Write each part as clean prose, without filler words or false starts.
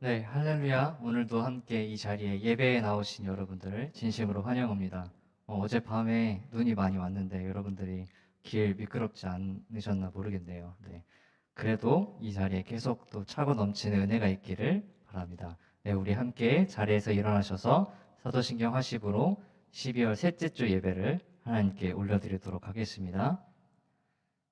네, 할렐루야. 오늘도 함께 이 자리에 예배에 나오신 여러분들을 진심으로 환영합니다. 어젯밤에 눈이 많이 왔는데 여러분들이 길 미끄럽지 않으셨나 모르겠네요. 네, 그래도 이 자리에 계속 또 차고 넘치는 은혜가 있기를 바랍니다. 네, 우리 함께 자리에서 일어나셔서 사도신경 하십으로 12월 셋째 주 예배를 하나님께 올려드리도록 하겠습니다.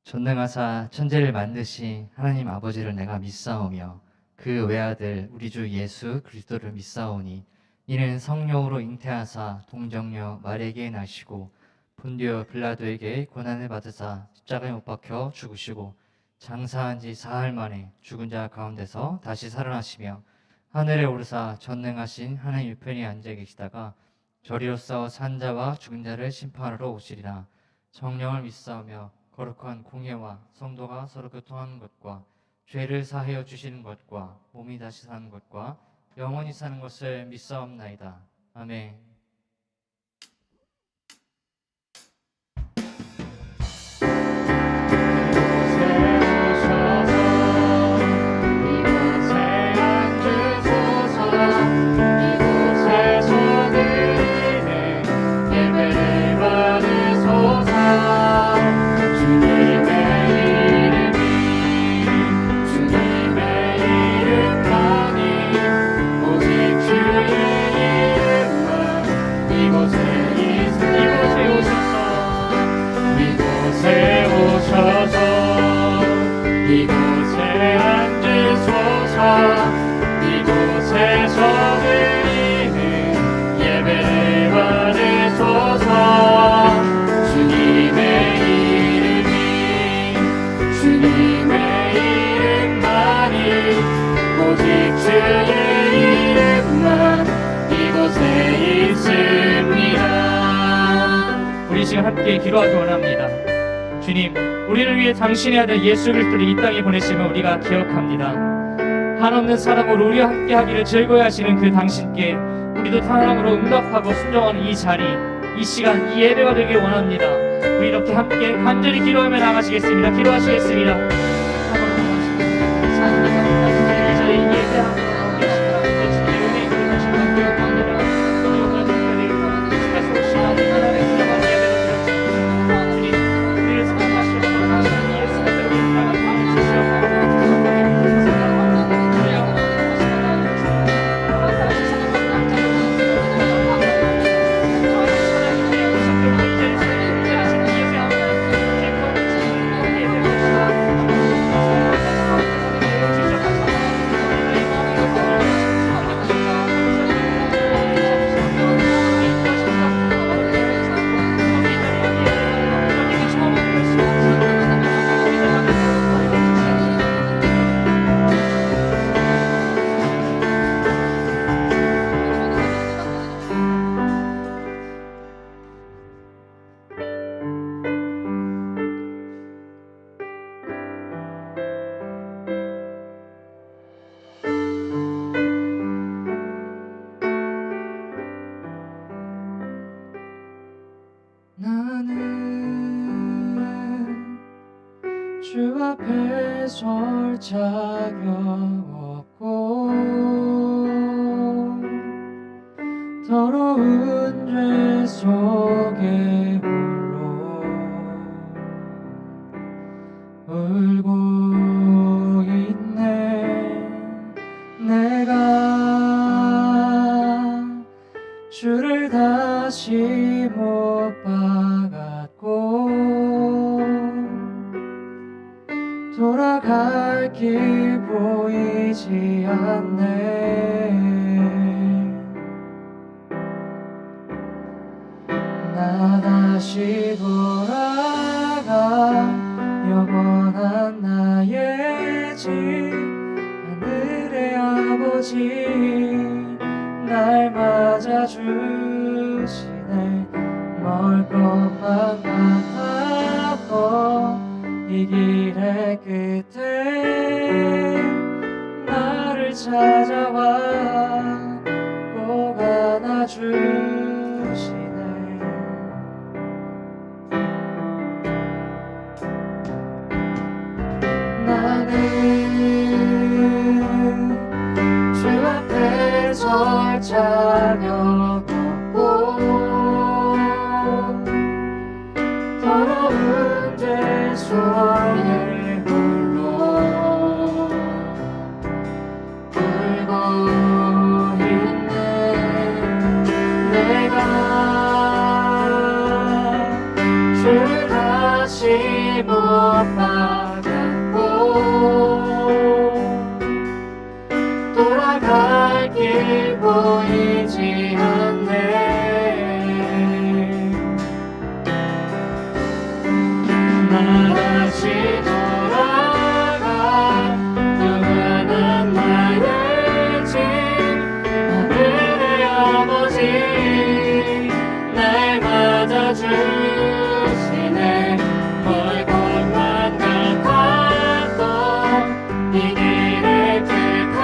전능하사 천지를 만드신 하나님 아버지를 내가 믿사오며 그 외아들 우리 주 예수 그리스도를 믿사오니 이는 성령으로 잉태하사 동정녀 마리아에게 나시고 본디오 빌라도에게 고난을 받으사 십자가에 못 박혀 죽으시고 장사한 지 사흘 만에 죽은 자 가운데서 다시 살아나시며 하늘에 오르사 전능하신 하나님 우편에 앉아 계시다가 저리로서 산 자와 죽은 자를 심판하러 오시리라. 성령을 믿사오며 거룩한 공예와 성도가 서로 교통하는 것과 죄를 사하여 주시는 것과 몸이 다시 사는 것과 영원히 사는 것을 믿사옵나이다. 아멘. 함께 기도하기 원합니다. 주님, 우리를 위해 당신의 아들 예수 그리스도를 이 땅에 보내심을 우리가 기억합니다. 한없는 사랑으로 우리와 함께 하기를 즐거워하시는 그 당신께 우리도 사랑으로 응답하고 순종하는 이 자리, 이 시간, 이 예배가 되길 원합니다. 우리 이렇게 함께 간절히 기도하며 나가시겠습니다. 기도하시겠습니다. 저희 예배하고 주 앞에 설 자격 없고 더러운 죄 속에 홀로 울고 있네. 내가 주를 다시 못 박았고 돌아갈 길 보이지 않네. 나 다시 돌아가 영원한 나의 집 하늘의 아버지 날 맞아주시네. 멀 것만 같아도 이 길의 끝에 나를 찾아와 꼭 안아주시네. 나는 주 할 자격 없고 더러운 죄 속에 홀로 울고 있는 내가 주 다시 못 받았고 돌아갈 길 보이지 않네. 나 다시 돌아가 영원한 나의 집 하늘의 아버지 날 맞아주시네. 멀 곳만 같았던 이 길의 끝에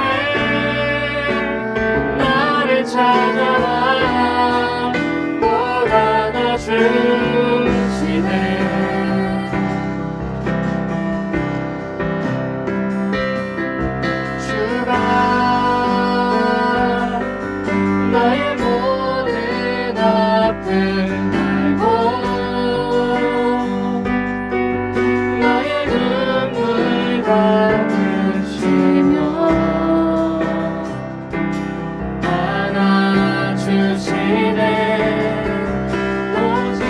나를 찾아와 꼭 안아주시네. 주가 나의 모든 아픔 알고 나의 눈물 닦으시며 안아주시네. 오직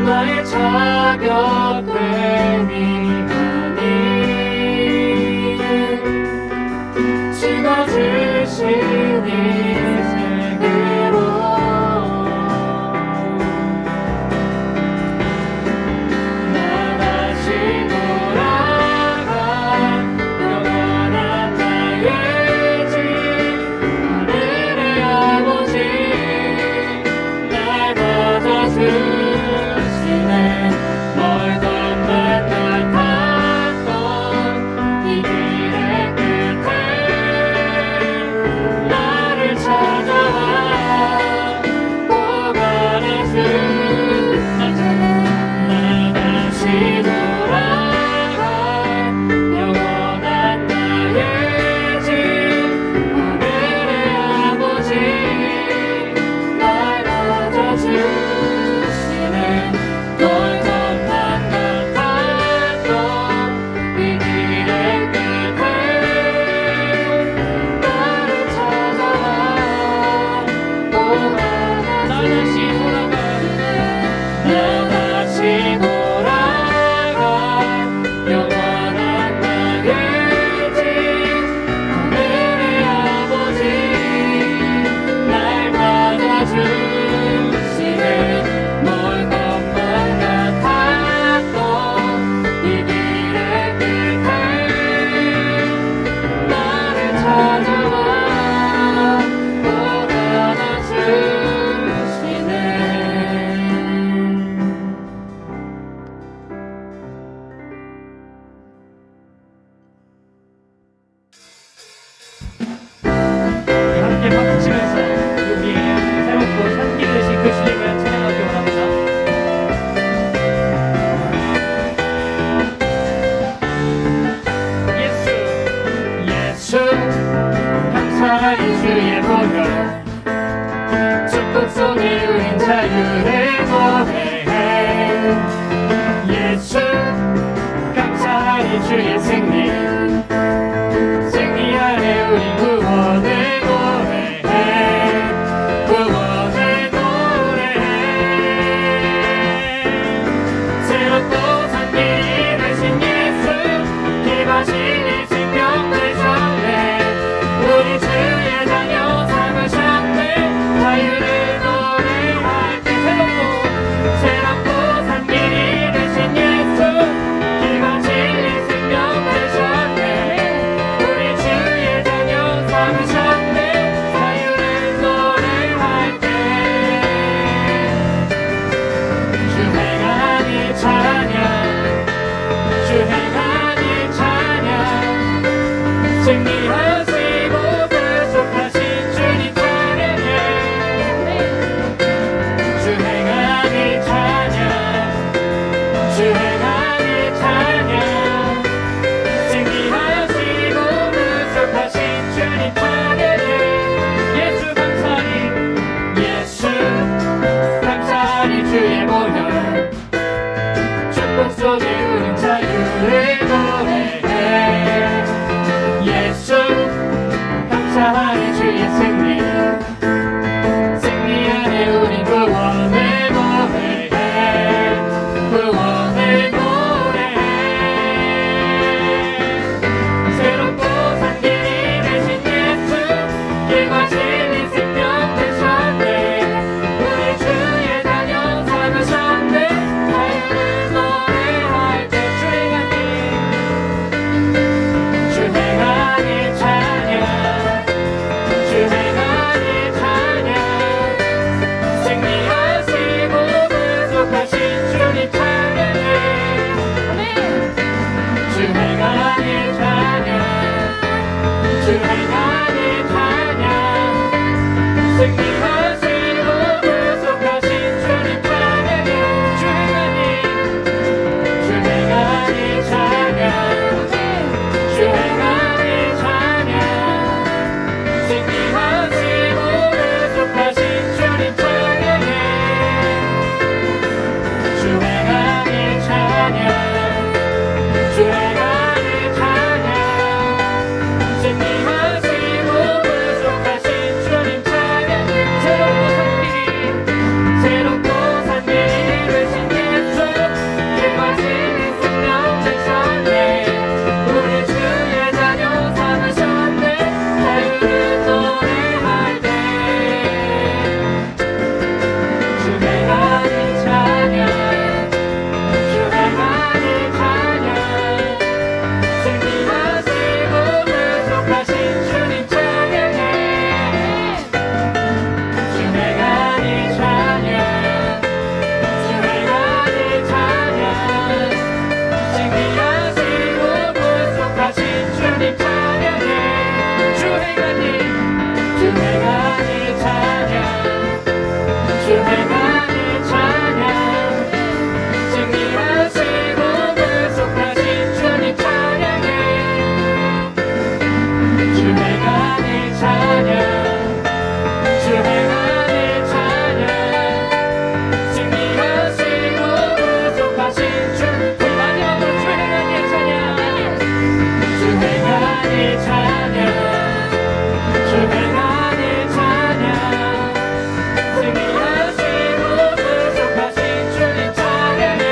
나의 자격됨이 아닌 주가 주신 인생으로 나 다시 돌아가 영원한 나의 집 하늘의 아버지 날 맞아주시네. 멀 것만 같았던 이 길의 끝에 나를 찾아와 꼭 안아주시네. 나 다시 돌아가 영원한 나의 집 하늘의 아버지 날 맞아주시네. 멀 것만 같았던 이 길의 끝에 나를 찾아와 꼭 안아주시네. 나 다시 돌아가 영원한 나의 집 하늘의 아버지 날 맞아주시네. 멀 것만 같았던 이 길의 끝에 나를 찾아와 꼭 안아주시네. 함께 박수치면서 우리의 새롭고 산기되신 그 주님을 찬양하기 원합니다. 예수 감사히 주의 보혈 축복 속에 우린 자유를 노래해. 예수 감사히 주의 승리 안에 우린 구원을 노래해. 구원을 노래해. 새롭고 산 길이 되신 예수 기가 실린 생명 되셨네. 우리 주의 자녀 삼으셨네. 자유를 노래할게. 새롭고 산 길이 되신 예수 기가 실린 생명 되셨네. 우리 주의 자녀 삼으셨네. 자유를 노래할게. 주 행하니 찬양 주 행하니 찬양 승리하시고 계속하신 주님 찬양해. 주 행하니 찬양 주 행하니 찬양 승리하시고 계속하신 주님 주 행하니 찬양 승리하시고 구속하신 주님 찬양해 주 행하니 찬양 주 행하니 찬양 승리하시고 구속하신 주님 찬양해 주 행하니 찬양 주 행하니 찬양 승리하시고 구속하신 주님 찬양 새롭고 산 길이 되신 예수 기뻐하신 생명 되셨네 우리 주의 자녀 삼으셨네 자유를 노래할 때주 행하니 찬양 주 행하니 찬양 승리하시고 구속하신 주님 찬양해 주 행하니 찬양 주 행하니 찬양 승리하시고 구속하신 주님 찬양해 주 행하니 찬양 주 행하니 찬양 승리하시고 구속하신 주님 찬양해 주 행하니 찬양 주 행하니 찬양 승리하시고 구속하신 주 우리 마지막으로 주 행하니 찬양 주 행하니 찬양 주 행하니 찬양 승리하시고 구속하신 주님 찬양해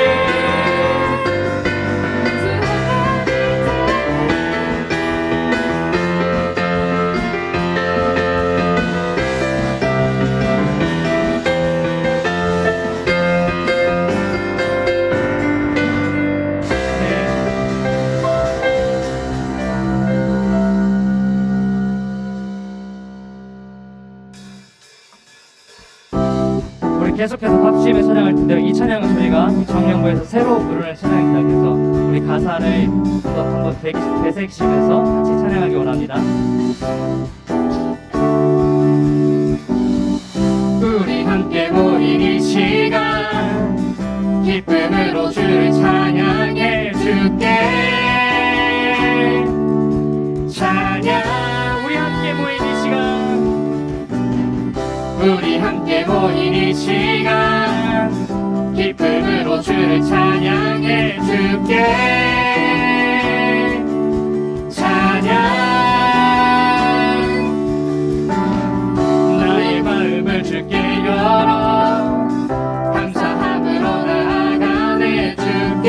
우리 계속해서 박수침의 찬양을 듣는데요. 이 찬양은 저희가 정령부에서 새로 부르는 찬양입니다. 그래서 우리 가사를 또 한번 되새기시면서 같이 찬양하기 원합니다. 우리 함께 모인 이 시간 기쁨으로 주를 찬양해 줄게 찬양 우리 함께 모인 이 시간 우리 함께 모인 이 시간 기쁨으로 주를 찬양해 줄게 찬양 나의 마음을 주께 열어 감사함으로 나아가네 줄게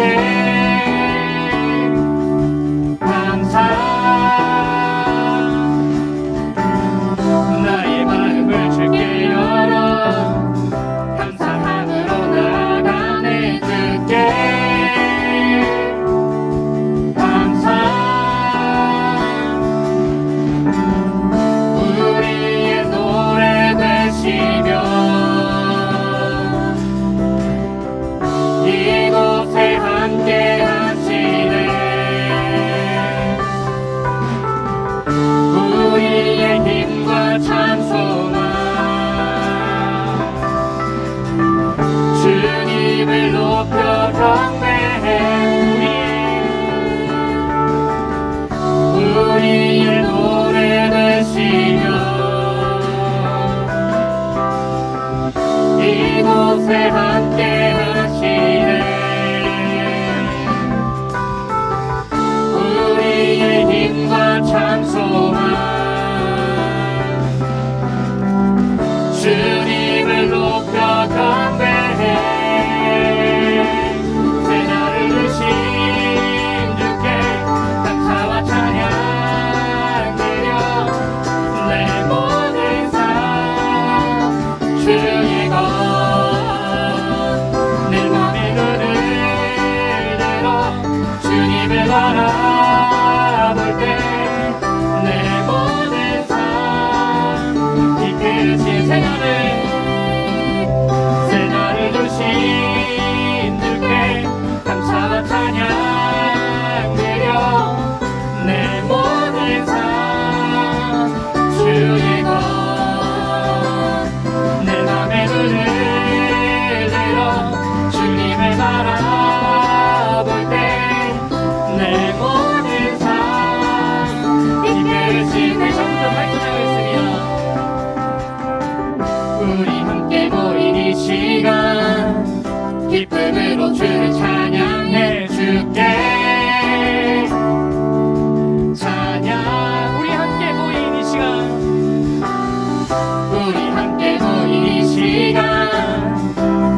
감사 나의 마음을 주께 열어 감사함으로 나아가네 줄게 감사 우리의 노래 되시며 이곳에 함께 하시네 우리의 힘과 찬송함 주님을 높여 경배해 우리의 노래 되시며 이곳에 함께 하시네 우리의 힘과 찬송함 주님을 높여 경배해 새날을 주신 주께 감사와 찬양해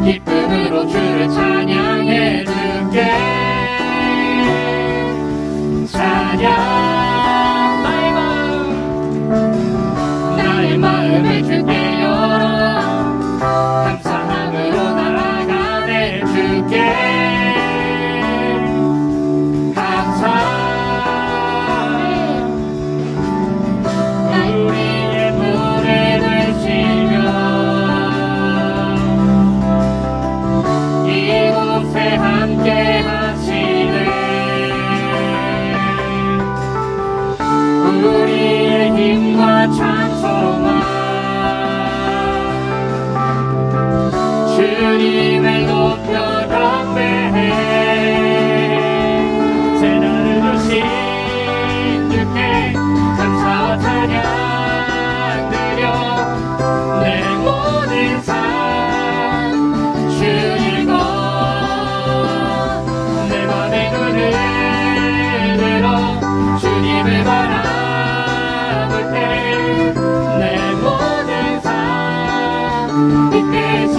기쁨으로 주를 찬양해 줄게. 찬양 나의 마음을 주께 열어 감사함으로 나아가네 주께. 우리의 노래 되시며 이곳에 함께 하시네. 우리의 힘과 찬송함 주님을 높여 경배해. 새날을 주신 주께 감사와 찬양 드려 내 모든 삶 주이고 내 맘의 눈을 들어 주님을 바라볼 때 내 모든 삶 이끄신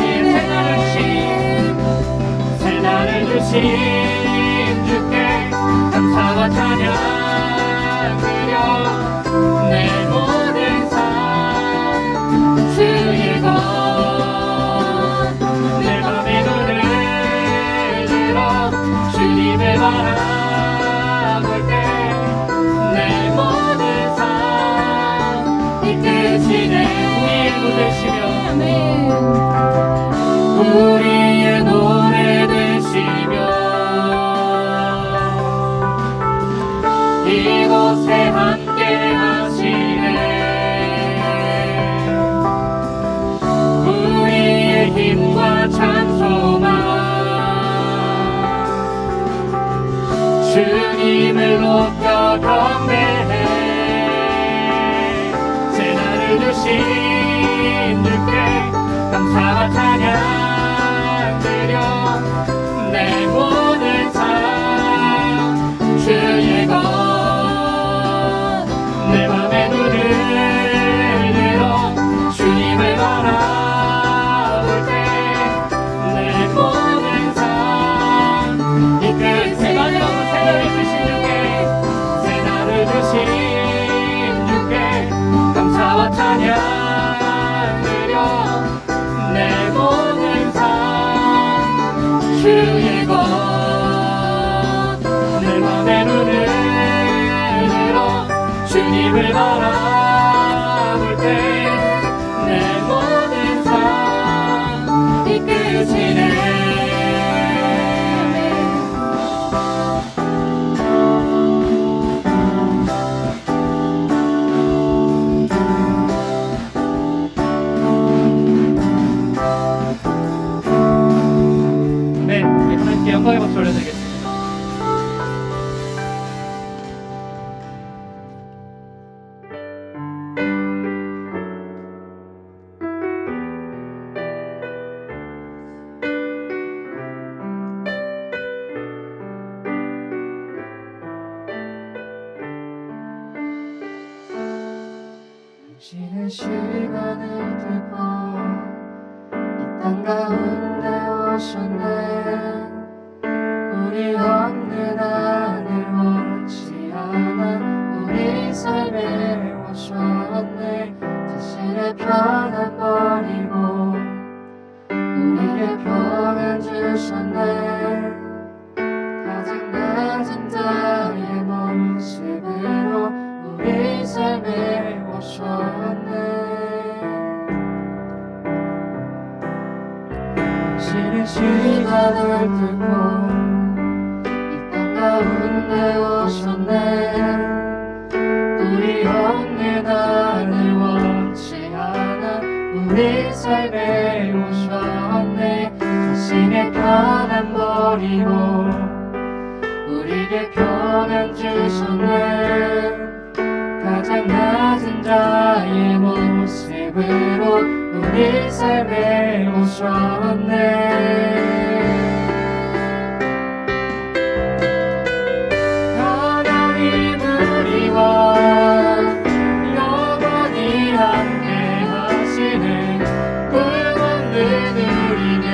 새날을 주신 주께 감사와 찬양 내 모든 삶 주이고 내 맘의 눈을 들어 주님을 바라볼 때 내 모든 삶 이끄시네. 우리의 노래 되시며 이곳에 함께 하시네. 우리의 힘과 찬송함 주님을 높여 경배해. 새날을 주신 주께 감사와 찬양 드려 내 모든 삶 주이고 내 맘의 눈을 들어 주님을 바라볼 때 내 모든 삶 이끄신 마지막으로 새날을 주신 주께 새날을 주신 주께 감사와 찬양 드려 내 모든 삶 주이고 내 맘의 눈을 들어 주님을 바라볼 때 내 모든 삶 이끄시네. 네, 하나님께 영광의 박수 올려드리겠습니다. 쉬는 시간을 두고 이 땅 가운데 오셨네. 우리 없는 하늘 원치 않아 우리 삶에 오셨네. 자신의 평안 버리고 우리에게 평안 주셨네. 가장 낮은 자의 모습으로 우리 삶에 오셨네. 쉬는 시간을 두고 이 땅 가운데 오셨네. 우리 없는 하늘 원치 않아 우리 삶에 오셨네. 자신의 평안 버리고 우리에게 평안 주셨네. 가장 낮은 자의 모습으로 우리 삶에 오셨네. 하나님 우리와 영원히 함께 하시는 꿈 없는 우리에게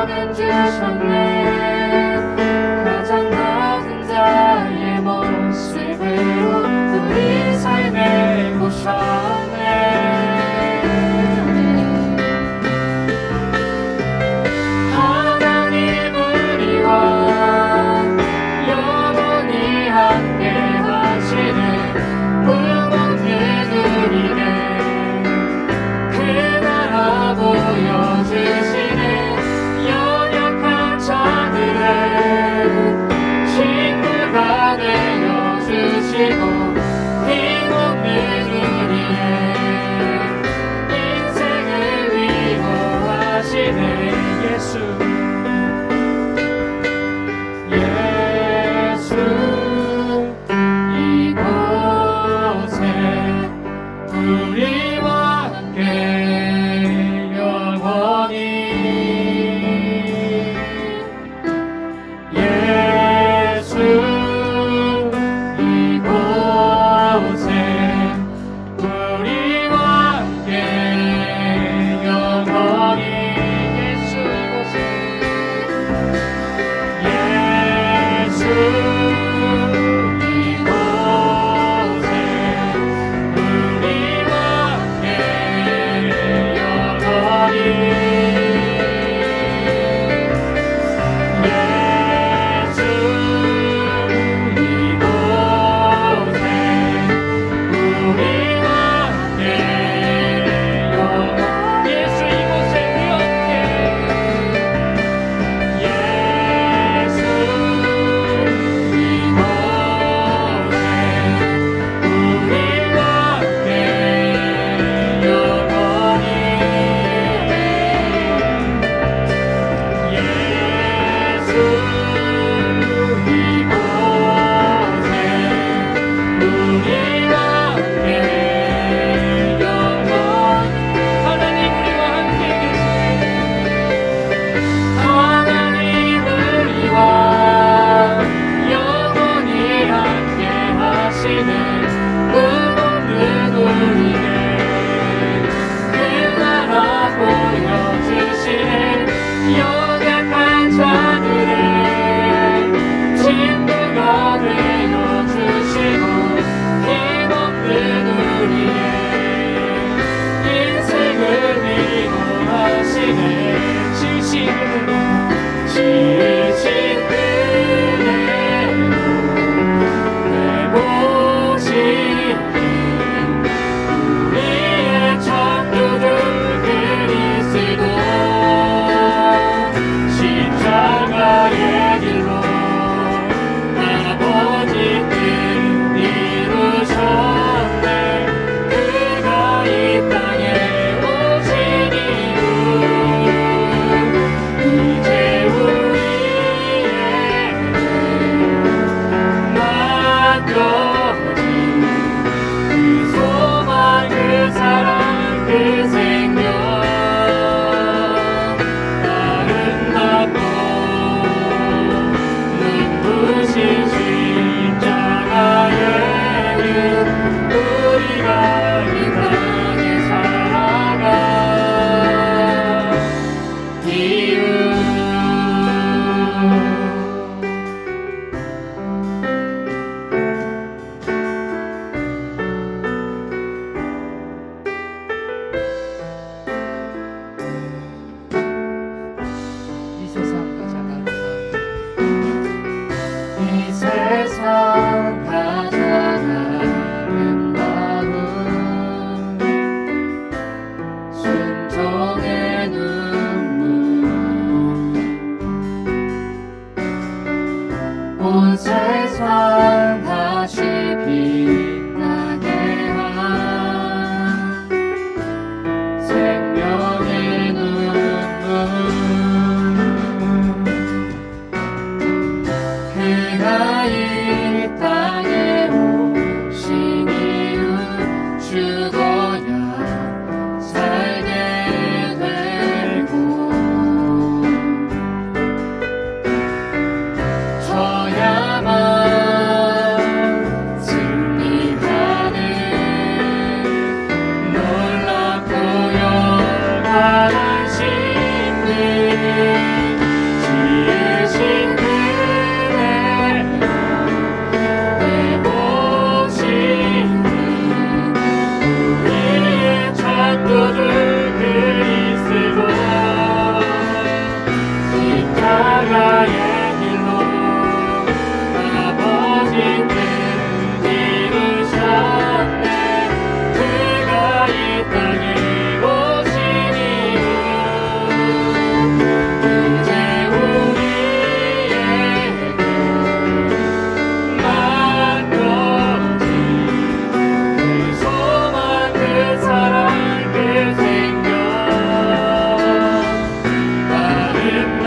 영광은 주셨네. 가장 낮은 자의 모습으로 우리 삶에 오셨네. 하나님 우리와 영원히 함께 하시는 응원을 드리네. 그 나라 보여주시는 연약한 자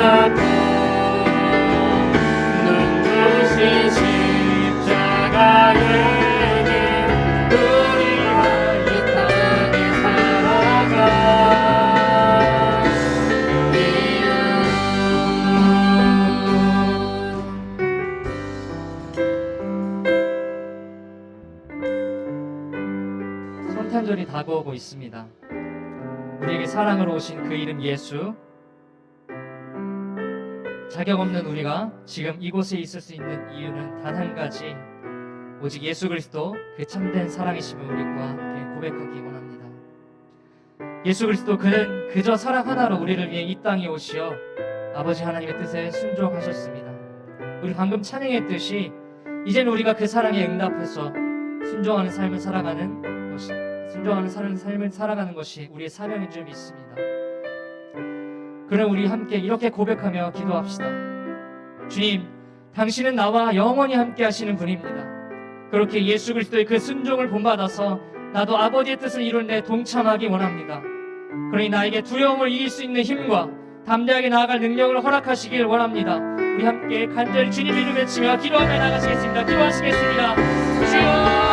받고 눈부신 십자가에게 우리가 이 땅에 살아가 이유 성탄절이 다가오고 있습니다. 우리에게 사랑으로 오신 그 이름 예수, 자격 없는 우리가 지금 이곳에 있을 수 있는 이유는 단 한 가지, 오직 예수 그리스도 그 참된 사랑이심을 우리와 함께 고백하기 원합니다. 예수 그리스도 그는 그저 사랑 하나로 우리를 위해 이 땅에 오시어 아버지 하나님의 뜻에 순종하셨습니다. 우리 방금 찬양했듯이 이제는 우리가 그 사랑에 응답해서 순종하는 삶을 살아가는 것이 우리의 사명인 줄 믿습니다. 그럼 우리 함께 이렇게 고백하며 기도합시다. 주님, 당신은 나와 영원히 함께 하시는 분입니다. 그렇게 예수 그리스도의 그 순종을 본받아서 나도 아버지의 뜻을 이룰 때 동참하기 원합니다. 그러니 나에게 두려움을 이길 수 있는 힘과 담대하게 나아갈 능력을 허락하시길 원합니다. 우리 함께 간절히 주님 이름 외치며 기도하며 나가시겠습니다. 기도하시겠습니다. 주여!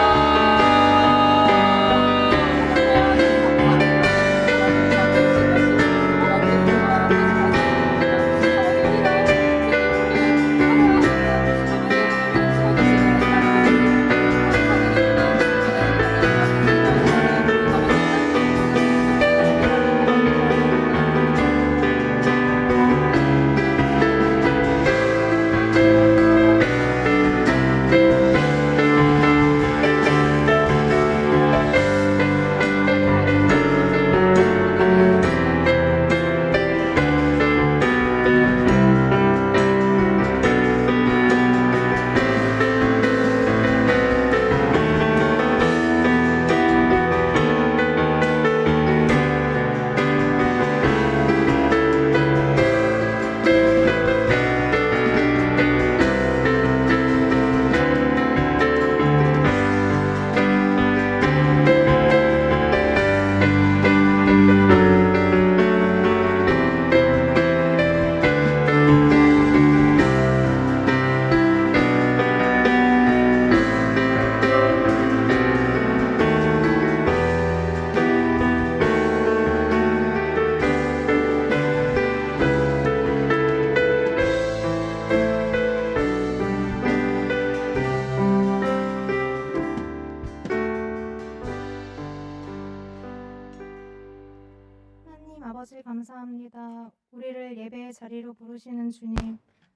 아버지 감사합니다. 우리를 예배의 자리로 부르시는 주님,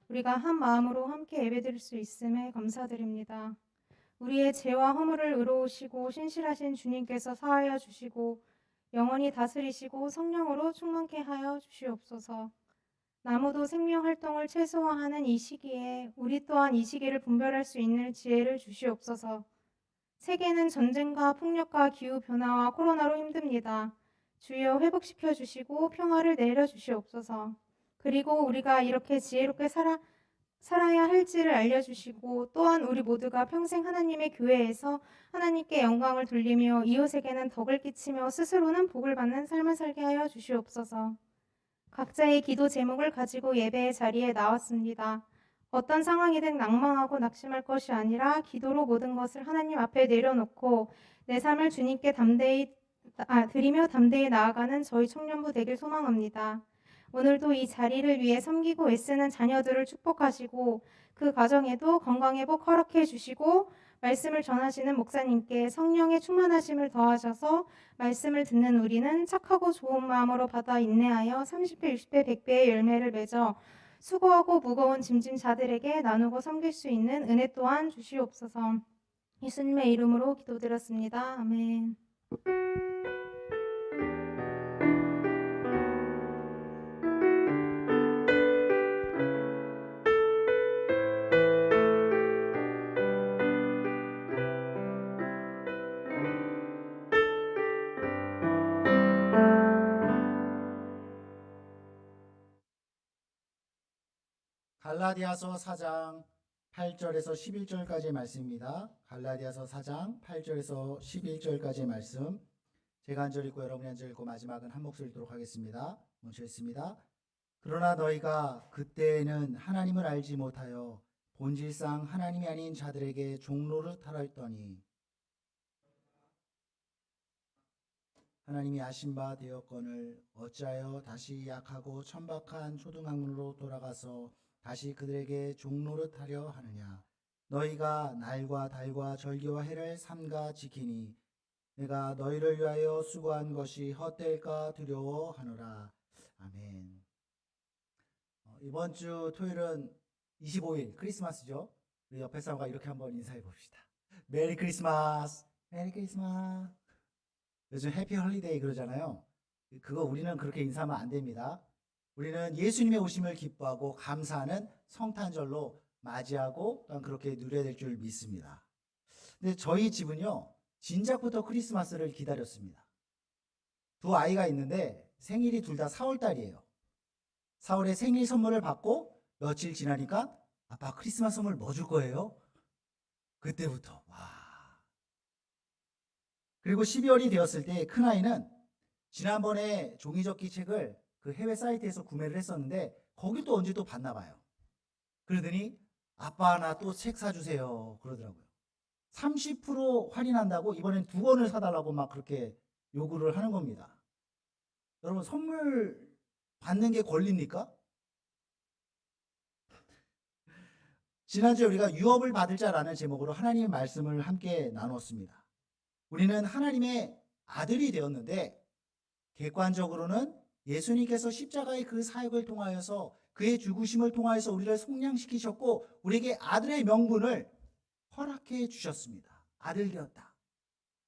우리가 한 마음으로 함께 예배드릴 수 있음에 감사드립니다. 우리의 죄와 허물을 의로우시고 신실하신 주님께서 사하여 주시고 영원히 다스리시고 성령으로 충만케 하여 주시옵소서. 나무도 생명 활동을 최소화하는 이 시기에 우리 또한 이 시기를 분별할 수 있는 지혜를 주시옵소서. 세계는 전쟁과 폭력과 기후 변화와 코로나로 힘듭니다. 주여 회복시켜 주시고 평화를 내려 주시옵소서. 그리고 우리가 이렇게 지혜롭게 살아야 할지를 알려주시고 또한 우리 모두가 평생 하나님의 교회에서 하나님께 영광을 돌리며 이웃에게는 덕을 끼치며 스스로는 복을 받는 삶을 살게 하여 주시옵소서. 각자의 기도 제목을 가지고 예배의 자리에 나왔습니다. 어떤 상황이든 낭망하고 낙심할 것이 아니라 기도로 모든 것을 하나님 앞에 내려놓고 내 삶을 주님께 드리며 담대히 나아가는 저희 청년부 되길 소망합니다. 오늘도 이 자리를 위해 섬기고 애쓰는 자녀들을 축복하시고 그 가정에도 건강회복 허락해 주시고 말씀을 전하시는 목사님께 성령의 충만하심을 더하셔서 말씀을 듣는 우리는 착하고 좋은 마음으로 받아 인내하여 30배, 60배, 100배의 열매를 맺어 수고하고 무거운 짐진 자들에게 나누고 섬길 수 있는 은혜 또한 주시옵소서. 예수님의 이름으로 기도드렸습니다. 아멘. 갈라디아서 4장 8절에서 11절까지의 말씀입니다. 갈라디아서 4장 8절에서 11절까지의 말씀, 제가 한 절 읽고 여러분이 한 절 읽고 마지막은 한 목소리 읽도록 하겠습니다. 먼저 읽습니다. 그러나 너희가 그때는 하나님을 알지 못하여 본질상 하나님이 아닌 자들에게 종로를 하였더니 하나님이 아신 바 되었거늘 어찌하여 다시 약하고 천박한 초등학문으로 돌아가서 다시 그들에게 종로를 하려 하느냐. 너희가 날과 달과 절기와 해를 삼가 지키니 내가 너희를 위하여 수고한 것이 헛될까 두려워하노라. 아멘. 이번 주 토요일은 25일 크리스마스죠. 우리 옆에 사람과 이렇게 한번 인사해 봅시다. 메리 크리스마스. 메리 크리스마스. 요즘 해피 홀리데이 그러잖아요. 그거 우리는 그렇게 인사하면 안 됩니다. 우리는 예수님의 오심을 기뻐하고 감사하는 성탄절로 맞이하고 또한 그렇게 누려야 될 줄 믿습니다. 근데 저희 집은요, 진작부터 크리스마스를 기다렸습니다. 두 아이가 있는데 생일이 둘 다 4월 달이에요. 4월에 생일 선물을 받고 며칠 지나니까 아빠 크리스마스 선물 뭐 줄 거예요? 그때부터 와. 그리고 12월이 되었을 때 큰아이는 지난번에 종이접기 책을 그 해외 사이트에서 구매를 했었는데 거기 또 언제 또 봤나 봐요. 그러더니 아빠 나 또 책 사주세요 그러더라고요. 30% 할인한다고 이번엔 2권을 사달라고 막 그렇게 요구를 하는 겁니다. 여러분 선물 받는 게 권리입니까? 지난주에 우리가 유업을 받을 자라는 제목으로 하나님의 말씀을 함께 나눴습니다. 우리는 하나님의 아들이 되었는데 객관적으로는 예수님께서 십자가의 그 사역을 통하여서 그의 죽으심을 통하여서 우리를 속량시키셨고 우리에게 아들의 명분을 허락해 주셨습니다. 아들 되었다.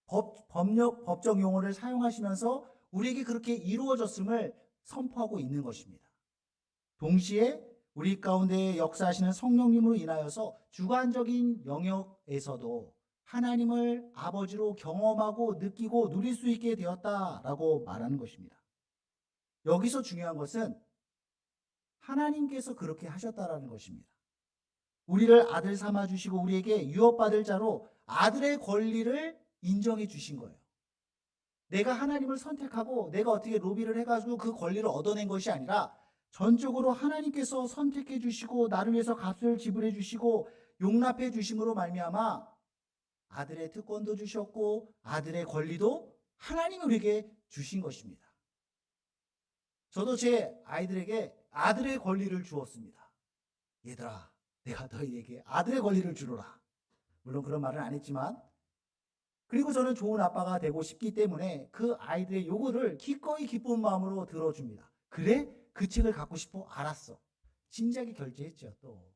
법적 용어를 사용하시면서 우리에게 그렇게 이루어졌음을 선포하고 있는 것입니다. 동시에 우리 가운데 역사하시는 성령님으로 인하여서 주관적인 영역에서도 하나님을 아버지로 경험하고 느끼고 누릴 수 있게 되었다라고 말하는 것입니다. 여기서 중요한 것은 하나님께서 그렇게 하셨다라는 것입니다. 우리를 아들 삼아 주시고 우리에게 유업받을 자로 아들의 권리를 인정해 주신 거예요. 내가 하나님을 선택하고 내가 어떻게 로비를 해가지고 그 권리를 얻어낸 것이 아니라 전적으로 하나님께서 선택해 주시고 나를 위해서 값을 지불해 주시고 용납해 주심으로 말미암아 아들의 특권도 주셨고 아들의 권리도 하나님이 우리에게 주신 것입니다. 저도 제 아이들에게 아들의 권리를 주었습니다. 얘들아, 내가 너희에게 아들의 권리를 주노라. 물론 그런 말은 안 했지만 그리고 저는 좋은 아빠가 되고 싶기 때문에 그 아이들의 요구를 기꺼이 기쁜 마음으로 들어줍니다. 그래? 그 책을 갖고 싶어? 알았어. 진작에 결제했죠 또.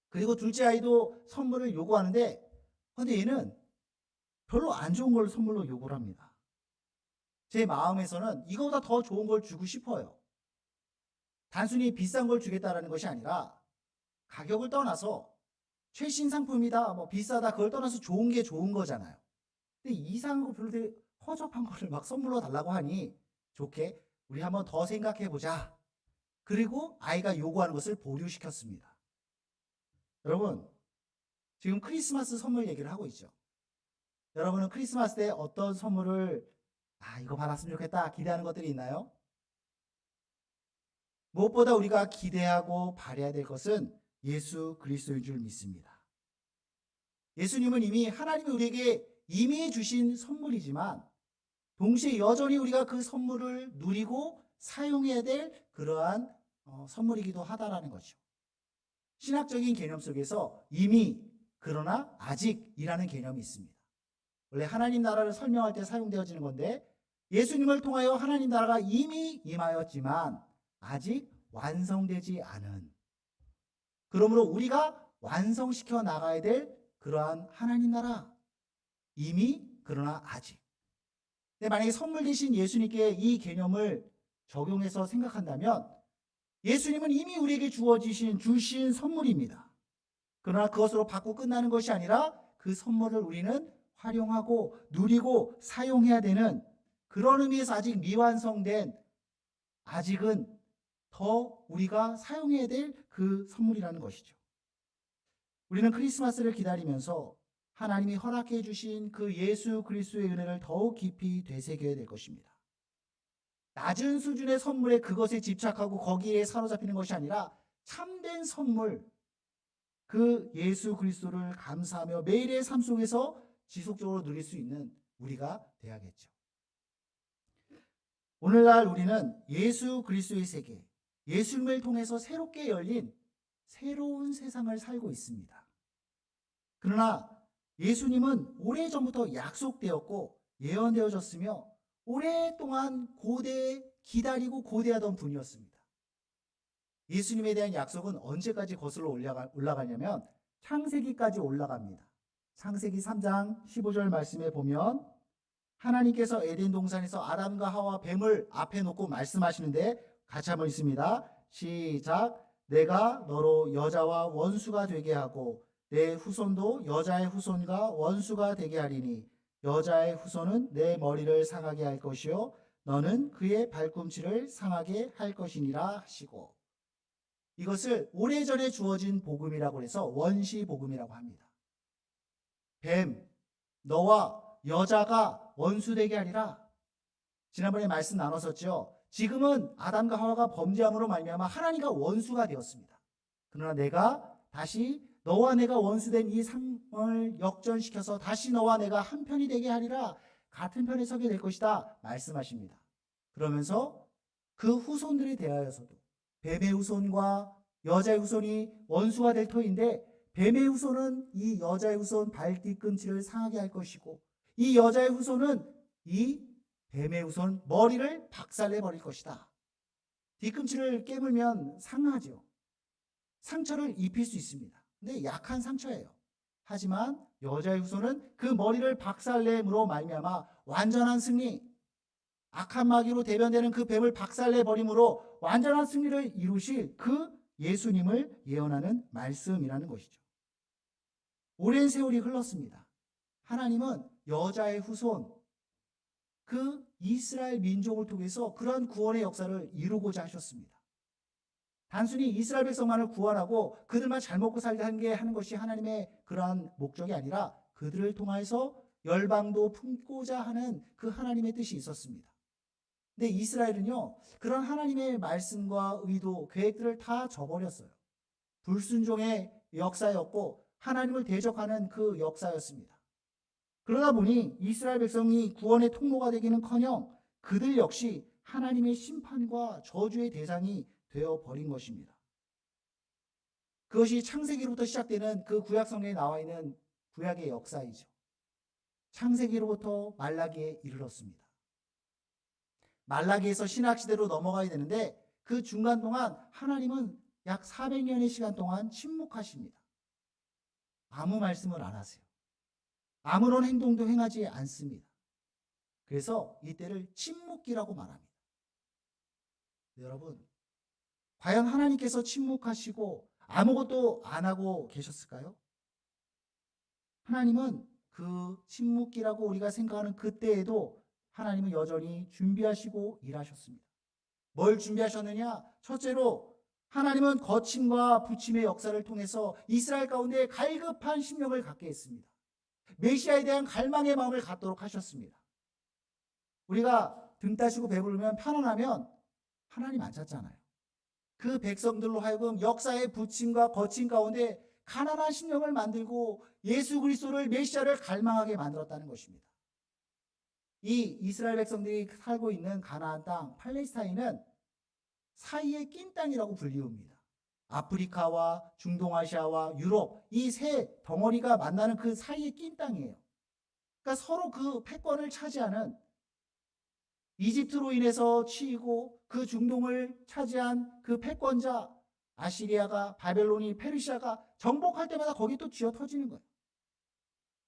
그리고 둘째 아이도 선물을 요구하는데 근데 얘는 별로 안 좋은 걸 선물로 요구를 합니다. 제 마음에서는 이거보다 더 좋은 걸 주고 싶어요. 단순히 비싼 걸 주겠다라는 것이 아니라 가격을 떠나서 최신 상품이다, 뭐 비싸다 그걸 떠나서 좋은 게 좋은 거잖아요. 근데 이상한 거 별로 되게 허접한 거를 막 선물로 달라고 하니 좋게 우리 한번 더 생각해 보자. 그리고 아이가 요구하는 것을 보류시켰습니다. 여러분 지금 크리스마스 선물 얘기를 하고 있죠. 여러분은 크리스마스 때 어떤 선물을 이거 받았으면 좋겠다 기대하는 것들이 있나요? 무엇보다 우리가 기대하고 바라야 될 것은 예수 그리스도인 줄 믿습니다. 예수님은 이미 하나님이 우리에게 이미 주신 선물이지만 동시에 여전히 우리가 그 선물을 누리고 사용해야 될 그러한 선물이기도 하다라는 거죠. 신학적인 개념 속에서 이미 그러나 아직이라는 개념이 있습니다. 원래 하나님 나라를 설명할 때 사용되어지는 건데 예수님을 통하여 하나님 나라가 이미 임하였지만 아직 완성되지 않은 그러므로 우리가 완성시켜 나가야 될 그러한 하나님 나라 이미 그러나 아직. 근데 만약에 선물 대신 예수님께 이 개념을 적용해서 생각한다면 예수님은 이미 우리에게 주신 선물입니다. 그러나 그것으로 받고 끝나는 것이 아니라 그 선물을 우리는 활용하고 누리고 사용해야 되는 그런 의미에서 아직 미완성된 아직은 더 우리가 사용해야 될 그 선물이라는 것이죠. 우리는 크리스마스를 기다리면서 하나님이 허락해 주신 그 예수 그리스도의 은혜를 더욱 깊이 되새겨야 될 것입니다. 낮은 수준의 선물에 그것에 집착하고 거기에 사로잡히는 것이 아니라 참된 선물, 그 예수 그리스도를 감사하며 매일의 삶 속에서 지속적으로 누릴 수 있는 우리가 돼야겠죠. 오늘날 우리는 예수 그리스도의 세계, 예수님을 통해서 새롭게 열린 새로운 세상을 살고 있습니다. 그러나 예수님은 오래전부터 약속되었고 예언되어졌으며 오랫동안 기다리고 고대하던 분이었습니다. 예수님에 대한 약속은 언제까지 거슬러 올라가냐면 창세기까지 올라갑니다. 창세기 3장 15절 말씀에 보면 하나님께서 에덴 동산에서 아담과 하와 뱀을 앞에 놓고 말씀하시는데 같이 한번 읽습니다. 시작. 내가 너로 여자와 원수가 되게 하고 내 후손도 여자의 후손과 원수가 되게 하리니 여자의 후손은 내 머리를 상하게 할 것이요 너는 그의 발꿈치를 상하게 할 것이니라 하시고, 이것을 오래전에 주어진 복음이라고 해서 원시 복음이라고 합니다. 뱀, 너와 여자가 원수되게 하리라. 지난번에 말씀 나눴었죠. 지금은 아담과 하와가 범죄함으로 말미암아 하나님과 원수가 되었습니다. 그러나 내가 다시 너와 내가 원수된 이 상황을 역전시켜서 다시 너와 내가 한 편이 되게 하리라. 같은 편에 서게 될 것이다 말씀하십니다. 그러면서 그 후손들에 대하여서도 뱀의 후손과 여자의 후손이 원수가 될 터인데 뱀의 후손은 이 여자의 후손 발뒤꿈치를 상하게 할 것이고 이 여자의 후손은 이 뱀의 후손 머리를 박살내 버릴 것이다. 뒤꿈치를 깨물면 상하죠. 상처를 입힐 수 있습니다. 근데 약한 상처예요. 하지만 여자의 후손은 그 머리를 박살냄으로 말미암아 완전한 승리, 악한 마귀로 대변되는 그 뱀을 박살내 버림으로 완전한 승리를 이루실 그 예수님을 예언하는 말씀이라는 것이죠. 오랜 세월이 흘렀습니다. 하나님은 여자의 후손, 그 이스라엘 민족을 통해서 그러한 구원의 역사를 이루고자 하셨습니다. 단순히 이스라엘 백성만을 구원하고 그들만 잘 먹고 살게 하는 것이 하나님의 그러한 목적이 아니라 그들을 통해서 열방도 품고자 하는 그 하나님의 뜻이 있었습니다. 근데 이스라엘은요, 그런 하나님의 말씀과 의도, 계획들을 다 저버렸어요. 불순종의 역사였고 하나님을 대적하는 그 역사였습니다. 그러다 보니 이스라엘 백성이 구원의 통로가 되기는커녕 그들 역시 하나님의 심판과 저주의 대상이 되어버린 것입니다. 그것이 창세기로부터 시작되는 그 구약 성경에 나와 있는 구약의 역사이죠. 창세기로부터 말라기에 이르렀습니다. 말라기에서 신약시대로 넘어가야 되는데 그 중간 동안 하나님은 약 400년의 시간 동안 침묵하십니다. 아무 말씀을 안 하세요. 아무런 행동도 행하지 않습니다. 그래서 이때를 침묵기라고 말합니다. 여러분, 과연 하나님께서 침묵하시고 아무것도 안 하고 계셨을까요? 하나님은 그 침묵기라고 우리가 생각하는 그때에도 하나님은 여전히 준비하시고 일하셨습니다. 뭘 준비하셨느냐? 첫째로 하나님은 거침과 부침의 역사를 통해서 이스라엘 가운데 갈급한 심령을 갖게 했습니다. 메시아에 대한 갈망의 마음을 갖도록 하셨습니다. 우리가 등 따시고 배부르면 편안하면 하나님 안 찾잖아요. 그 백성들로 하여금 역사의 부침과 거침 가운데 가난한 심령을 만들고 예수 그리스도를 메시아를 갈망하게 만들었다는 것입니다. 이 이스라엘 백성들이 살고 있는 가나안 땅 팔레스타인은 사이에 낀 땅이라고 불리웁니다. 아프리카와 중동아시아와 유럽 이 세 덩어리가 만나는 그 사이에 낀 땅이에요. 그러니까 서로 그 패권을 차지하는, 이집트로 인해서 치이고 그 중동을 차지한 그 패권자 아시리아가, 바벨론이, 페르시아가 정복할 때마다 거기 또 쥐어 터지는 거예요.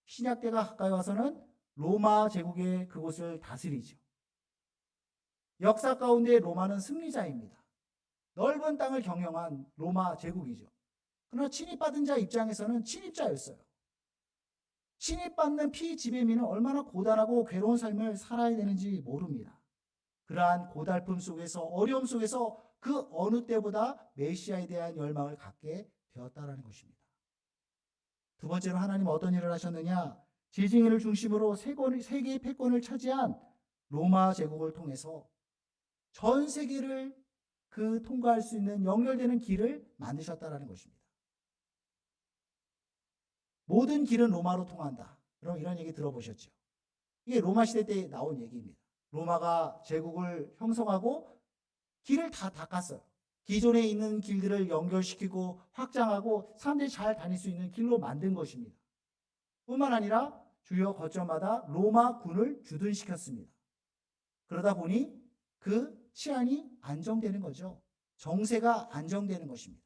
신약 때가 가까이 와서는 로마 제국의 그곳을 다스리죠. 역사 가운데 로마는 승리자입니다. 넓은 땅을 경영한 로마 제국이죠. 그러나 침입받은 자 입장에서는 침입자였어요. 침입받는 피지배민은 얼마나 고단하고 괴로운 삶을 살아야 되는지 모릅니다. 그러한 고달픔 속에서, 어려움 속에서 그 어느 때보다 메시아에 대한 열망을 갖게 되었다는 것입니다. 두 번째로 하나님 어떤 일을 하셨느냐? 지징이를 중심으로 세 개의 패권을 차지한 로마 제국을 통해서 전 세계를 그 통과할 수 있는 연결되는 길을 만드셨다라는 것입니다. 모든 길은 로마로 통한다. 그럼 이런 얘기 들어보셨죠? 이게 로마 시대 때 나온 얘기입니다. 로마가 제국을 형성하고 길을 다 닦았어요. 기존에 있는 길들을 연결시키고 확장하고 사람들이 잘 다닐 수 있는 길로 만든 것입니다. 뿐만 아니라 주요 거점마다 로마 군을 주둔시켰습니다. 그러다 보니 그 치안이 안정되는 거죠. 정세가 안정되는 것입니다.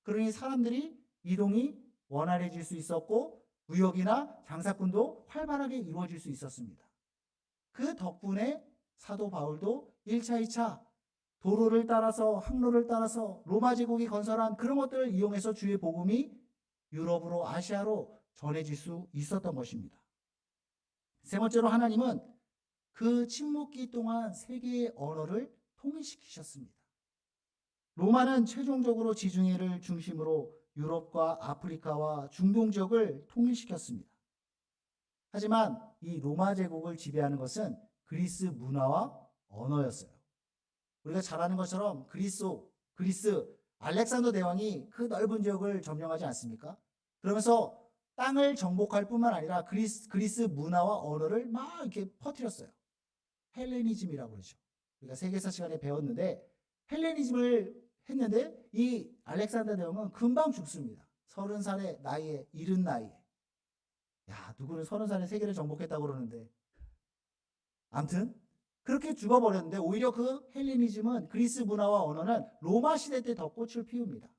그러니 사람들이 이동이 원활해질 수 있었고 무역이나 장사꾼도 활발하게 이루어질 수 있었습니다. 그 덕분에 사도 바울도 1차, 2차 도로를 따라서 항로를 따라서 로마 제국이 건설한 그런 것들을 이용해서 주의 복음이 유럽으로 아시아로 전해질 수 있었던 것입니다. 세 번째로 하나님은 그 침묵기 동안 세계의 언어를 통일시키셨습니다. 로마는 최종적으로 지중해를 중심으로 유럽과 아프리카와 중동 지역을 통일시켰습니다. 하지만 이 로마 제국을 지배하는 것은 그리스 문화와 언어였어요. 우리가 잘 아는 것처럼 그리스 알렉산더 대왕이 그 넓은 지역을 점령하지 않습니까? 그러면서 땅을 정복할 뿐만 아니라 그리스 문화와 언어를 막 이렇게 퍼뜨렸어요. 헬레니즘이라고 그러죠. 우리가 세계사 시간에 배웠는데 헬레니즘을 했는데 이 알렉산더 대왕은 금방 죽습니다. 30살의 나이에, 이른 나이에. 야, 누구는 30살에 세계를 정복했다고 그러는데. 아무튼 그렇게 죽어버렸는데 오히려 그 헬레니즘은 그리스 문화와 언어는 로마 시대 때 더 꽃을 피웁니다.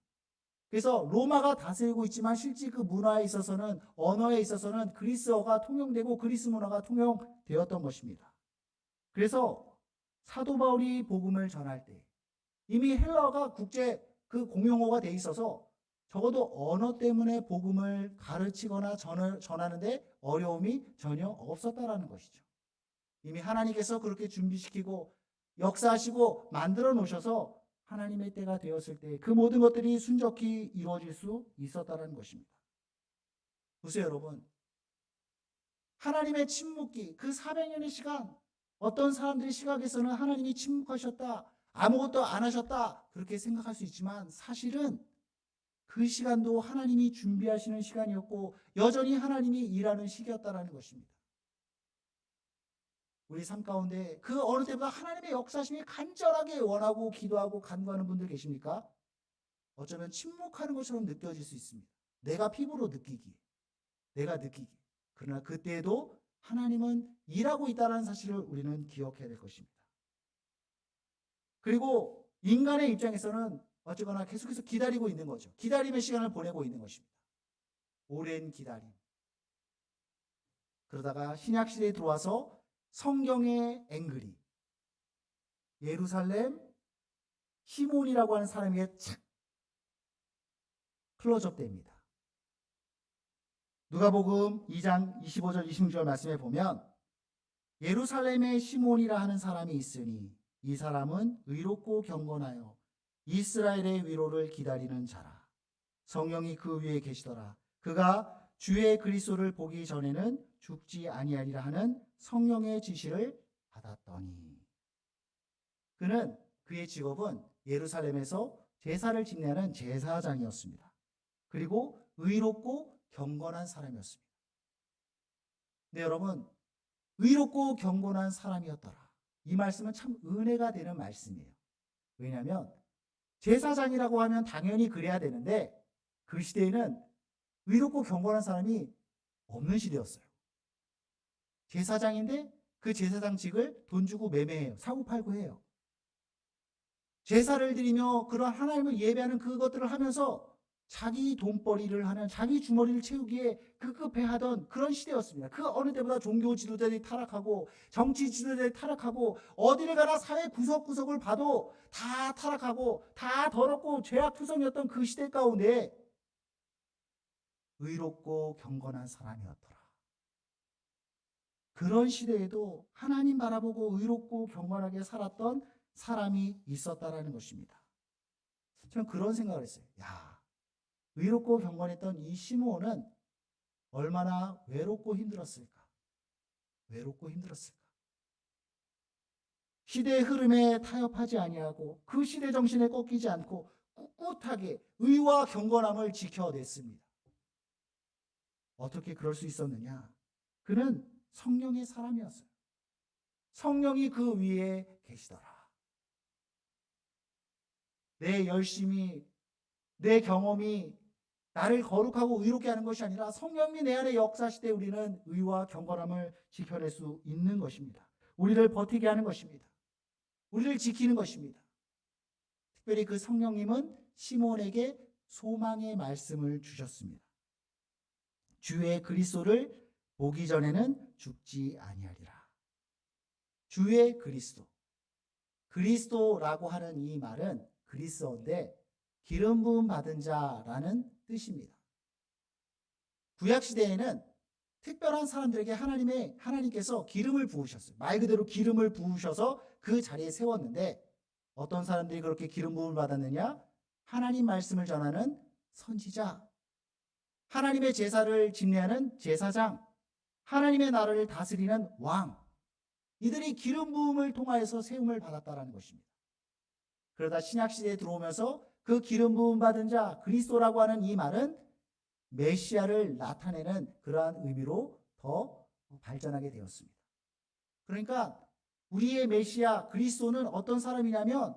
그래서 로마가 다스리고 있지만 실제 그 문화에 있어서는 언어에 있어서는 그리스어가 통용되고 그리스 문화가 통용되었던 것입니다. 그래서 사도 바울이 복음을 전할 때 이미 헬라어가 국제 그 공용어가 돼 있어서 적어도 언어 때문에 복음을 가르치거나 전하는데 어려움이 전혀 없었다라는 것이죠. 이미 하나님께서 그렇게 준비시키고 역사하시고 만들어 놓으셔서 하나님의 때가 되었을 때 그 모든 것들이 순적히 이루어질 수 있었다는 것입니다. 보세요, 여러분. 하나님의 침묵기, 그 400년의 시간, 어떤 사람들의 시각에서는 하나님이 침묵하셨다, 아무것도 안 하셨다, 그렇게 생각할 수 있지만 사실은 그 시간도 하나님이 준비하시는 시간이었고 여전히 하나님이 일하는 시기였다라는 것입니다. 우리 삶 가운데 그 어느 때보다 하나님의 역사심이 간절하게 원하고 기도하고 간구하는 분들 계십니까? 어쩌면 침묵하는 것처럼 느껴질 수 있습니다. 내가 피부로 느끼기, 내가 느끼기. 그러나 그때에도 하나님은 일하고 있다는 사실을 우리는 기억해야 될 것입니다. 그리고 인간의 입장에서는 어쨌거나 계속해서 기다리고 있는 거죠. 기다림의 시간을 보내고 있는 것입니다. 오랜 기다림. 그러다가 신약시대에 들어와서 성경의 앵글이 예루살렘 시몬이라고 하는 사람에게 착 클로즈업 됩니다. 누가복음 2장 25절 26절 말씀에 보면 예루살렘의 시몬이라 하는 사람이 있으니 이 사람은 의롭고 경건하여 이스라엘의 위로를 기다리는 자라. 성령이 그 위에 계시더라. 그가 주의 그리스도를 보기 전에는 죽지 아니하리라 하는 성령의 지시를 받았더니. 그는 그의 직업은 예루살렘에서 제사를 집례하는 제사장이었습니다. 그리고 의롭고 경건한 사람이었습니다. 네, 여러분, 의롭고 경건한 사람이었더라. 이 말씀은 참 은혜가 되는 말씀이에요. 왜냐하면 제사장이라고 하면 당연히 그래야 되는데 그 시대에는 의롭고 경건한 사람이 없는 시대였어요. 제사장인데 그 제사장직을 돈 주고 매매해요. 사고 팔고 해요. 제사를 드리며 그런 하나님을 예배하는 그것들을 하면서 자기 돈벌이를 하는, 자기 주머니를 채우기에 급급해하던 그런 시대였습니다. 그 어느 때보다 종교 지도자들이 타락하고 정치 지도자들이 타락하고 어디를 가나 사회 구석구석을 봐도 다 타락하고 다 더럽고 죄악투성이었던 그 시대 가운데 의롭고 경건한 사람이었더라. 그런 시대에도 하나님 바라보고 의롭고 경건하게 살았던 사람이 있었다라는 것입니다. 저는 그런 생각을 했어요. 야, 의롭고 경건했던 이 시므온은 얼마나 외롭고 힘들었을까? 외롭고 힘들었을까? 시대의 흐름에 타협하지 아니하고 그 시대 정신에 꺾이지 않고 꿋꿋하게 의와 경건함을 지켜냈습니다. 어떻게 그럴 수 있었느냐? 그는 성령의 사람이었어요. 성령이 그 위에 계시더라. 내 열심이, 내 경험이 나를 거룩하고 의롭게 하는 것이 아니라 성령이 내 안에 역사하실 때 우리는 의와 경건함을 지켜낼 수 있는 것입니다. 우리를 버티게 하는 것입니다. 우리를 지키는 것입니다. 특별히 그 성령님은 시몬에게 소망의 말씀을 주셨습니다. 주의 그리스도를 보기 전에는 죽지 아니하리라. 주의 그리스도. 그리스도라고 하는 이 말은 그리스어인데 기름 부음 받은 자라는 뜻입니다. 구약 시대에는 특별한 사람들에게 하나님께서 기름을 부으셨어요. 말 그대로 기름을 부으셔서 그 자리에 세웠는데 어떤 사람들이 그렇게 기름 부음을 받았느냐? 하나님 말씀을 전하는 선지자, 하나님의 제사를 집례하는 제사장, 하나님의 나라를 다스리는 왕, 이들이 기름 부음을 통하여서 세움을 받았다라는 것입니다. 그러다 신약 시대에 들어오면서 그 기름 부음 받은 자 그리스도라고 하는 이 말은 메시아를 나타내는 그러한 의미로 더 발전하게 되었습니다. 그러니까 우리의 메시아 그리스도는 어떤 사람이냐면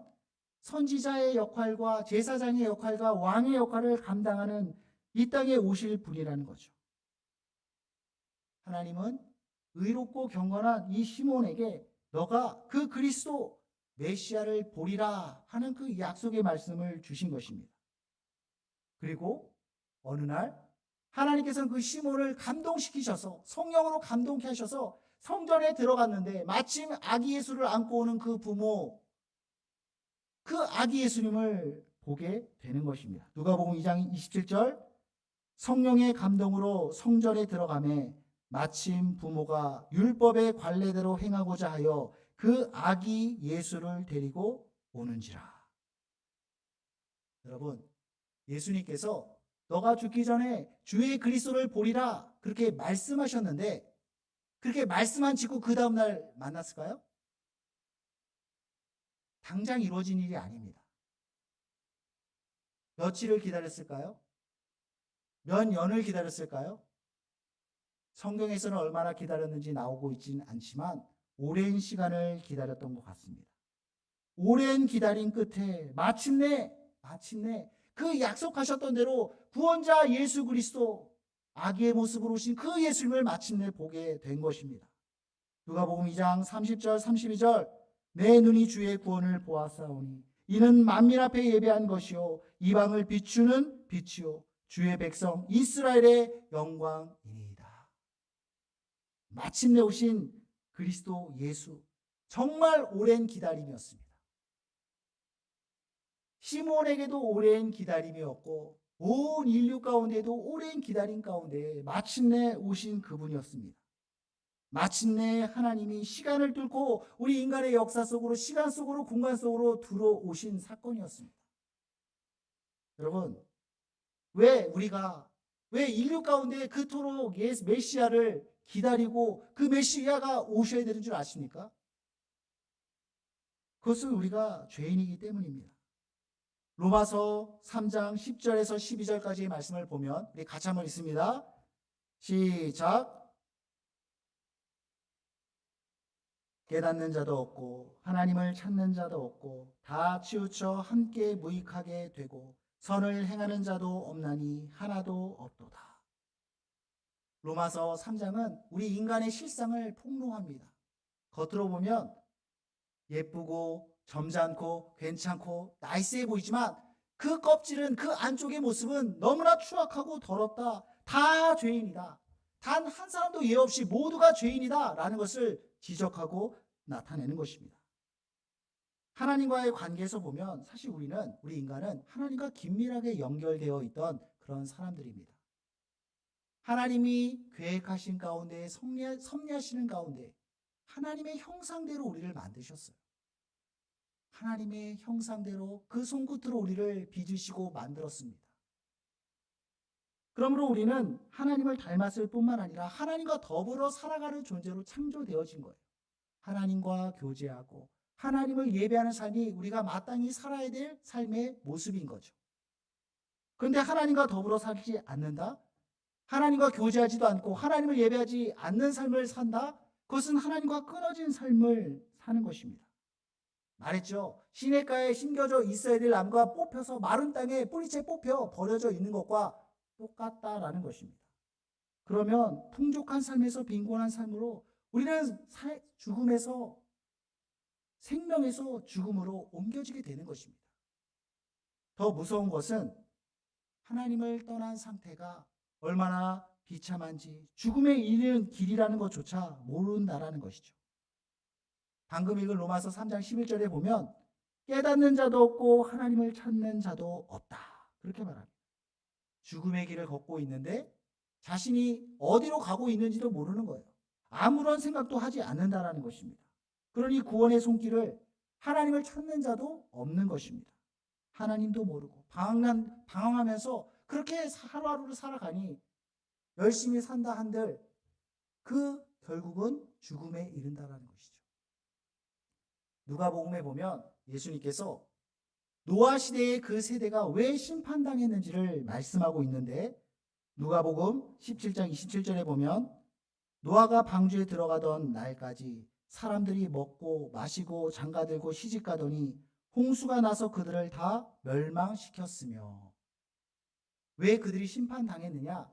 선지자의 역할과 제사장의 역할과 왕의 역할을 감당하는 이 땅에 오실 분이라는 거죠. 하나님은 의롭고 경건한 이 시몬에게 너가 그 그리스도 메시아를 보리라 하는 그 약속의 말씀을 주신 것입니다. 그리고 어느 날 하나님께서는 그 시몬을 감동시키셔서 성령으로 감동케 하셔서 성전에 들어갔는데 마침 아기 예수를 안고 오는 그 부모, 그 아기 예수님을 보게 되는 것입니다. 누가복음 2장 27절 성령의 감동으로 성전에 들어가매 마침 부모가 율법의 관례대로 행하고자 하여 그 아기 예수를 데리고 오는지라. 여러분, 예수님께서 너가 죽기 전에 주의 그리스도를 보리라 그렇게 말씀하셨는데 그렇게 말씀한 직후 그 다음날 만났을까요? 당장 이루어진 일이 아닙니다. 며칠을 기다렸을까요? 몇 년을 기다렸을까요? 성경에서는 얼마나 기다렸는지 나오고 있지는 않지만 오랜 시간을 기다렸던 것 같습니다. 오랜 기다림 끝에 마침내 그 약속하셨던 대로 구원자 예수 그리스도 아기의 모습으로 오신 그 예수님을 마침내 보게 된 것입니다. 누가복음 2장 30절 32절 내 눈이 주의 구원을 보았사오니 이는 만민 앞에 예배한 것이요 이방을 비추는 빛이요 주의 백성 이스라엘의 영광이니이다. 마침내 오신 그리스도 예수, 정말 오랜 기다림이었습니다. 시몬에게도 오랜 기다림이었고 온 인류 가운데도 오랜 기다림 가운데 마침내 오신 그분이었습니다. 마침내 하나님이 시간을 뚫고 우리 인간의 역사 속으로 시간 속으로 공간 속으로 들어오신 사건이었습니다. 여러분, 왜 인류 가운데 그토록 메시아를 기다리고 그 메시아가 오셔야 되는 줄 아십니까? 그것은 우리가 죄인이기 때문입니다. 로마서 3장 10절에서 12절까지의 말씀을 보면 우리 같이 한번 읽습니다. 시작. 깨닫는 자도 없고 하나님을 찾는 자도 없고 다 치우쳐 함께 무익하게 되고 선을 행하는 자도 없나니 하나도 없도다. 로마서 3장은 우리 인간의 실상을 폭로합니다. 겉으로 보면 예쁘고 점잖고 괜찮고 나이스해 보이지만 그 껍질은 그 안쪽의 모습은 너무나 추악하고 더럽다. 다 죄인이다. 단 한 사람도 예 없이 모두가 죄인이다 라는 것을 지적하고 나타내는 것입니다. 하나님과의 관계에서 보면 사실 우리 인간은 하나님과 긴밀하게 연결되어 있던 그런 사람들입니다. 하나님이 계획하신 가운데 섭리하시는 가운데 하나님의 형상대로 우리를 만드셨어요. 하나님의 형상대로 그 손끝으로 우리를 빚으시고 만들었습니다. 그러므로 우리는 하나님을 닮았을 뿐만 아니라 하나님과 더불어 살아가는 존재로 창조되어진 거예요. 하나님과 교제하고 하나님을 예배하는 삶이 우리가 마땅히 살아야 될 삶의 모습인 거죠. 그런데 하나님과 더불어 살지 않는다? 하나님과 교제하지도 않고 하나님을 예배하지 않는 삶을 산다? 그것은 하나님과 끊어진 삶을 사는 것입니다. 말했죠. 시냇가에 심겨져 있어야 될 나무가 뽑혀서 마른 땅에 뿌리채 뽑혀 버려져 있는 것과 똑같다라는 것입니다. 그러면 풍족한 삶에서 빈곤한 삶으로 우리는 죽음에서 생명에서 죽음으로 옮겨지게 되는 것입니다. 더 무서운 것은 하나님을 떠난 상태가 얼마나 비참한지 죽음에 이르는 길이라는 것조차 모른다라는 것이죠. 방금 읽은 로마서 3장 11절에 보면 깨닫는 자도 없고 하나님을 찾는 자도 없다. 그렇게 말합니다. 죽음의 길을 걷고 있는데 자신이 어디로 가고 있는지도 모르는 거예요. 아무런 생각도 하지 않는다라는 것입니다. 그러니 구원의 손길을 하나님을 찾는 자도 없는 것입니다. 하나님도 모르고 방황하면서 그렇게 하루하루를 살아가니 열심히 산다 한들 그 결국은 죽음에 이른다라는 것이죠. 누가복음에 보면 예수님께서 노아 시대의 그 세대가 왜 심판당했는지를 말씀하고 있는데 누가복음 17장 27절에 보면 노아가 방주에 들어가던 날까지 사람들이 먹고 마시고 장가들고 시집가더니 홍수가 나서 그들을 다 멸망시켰으며. 왜 그들이 심판당했느냐?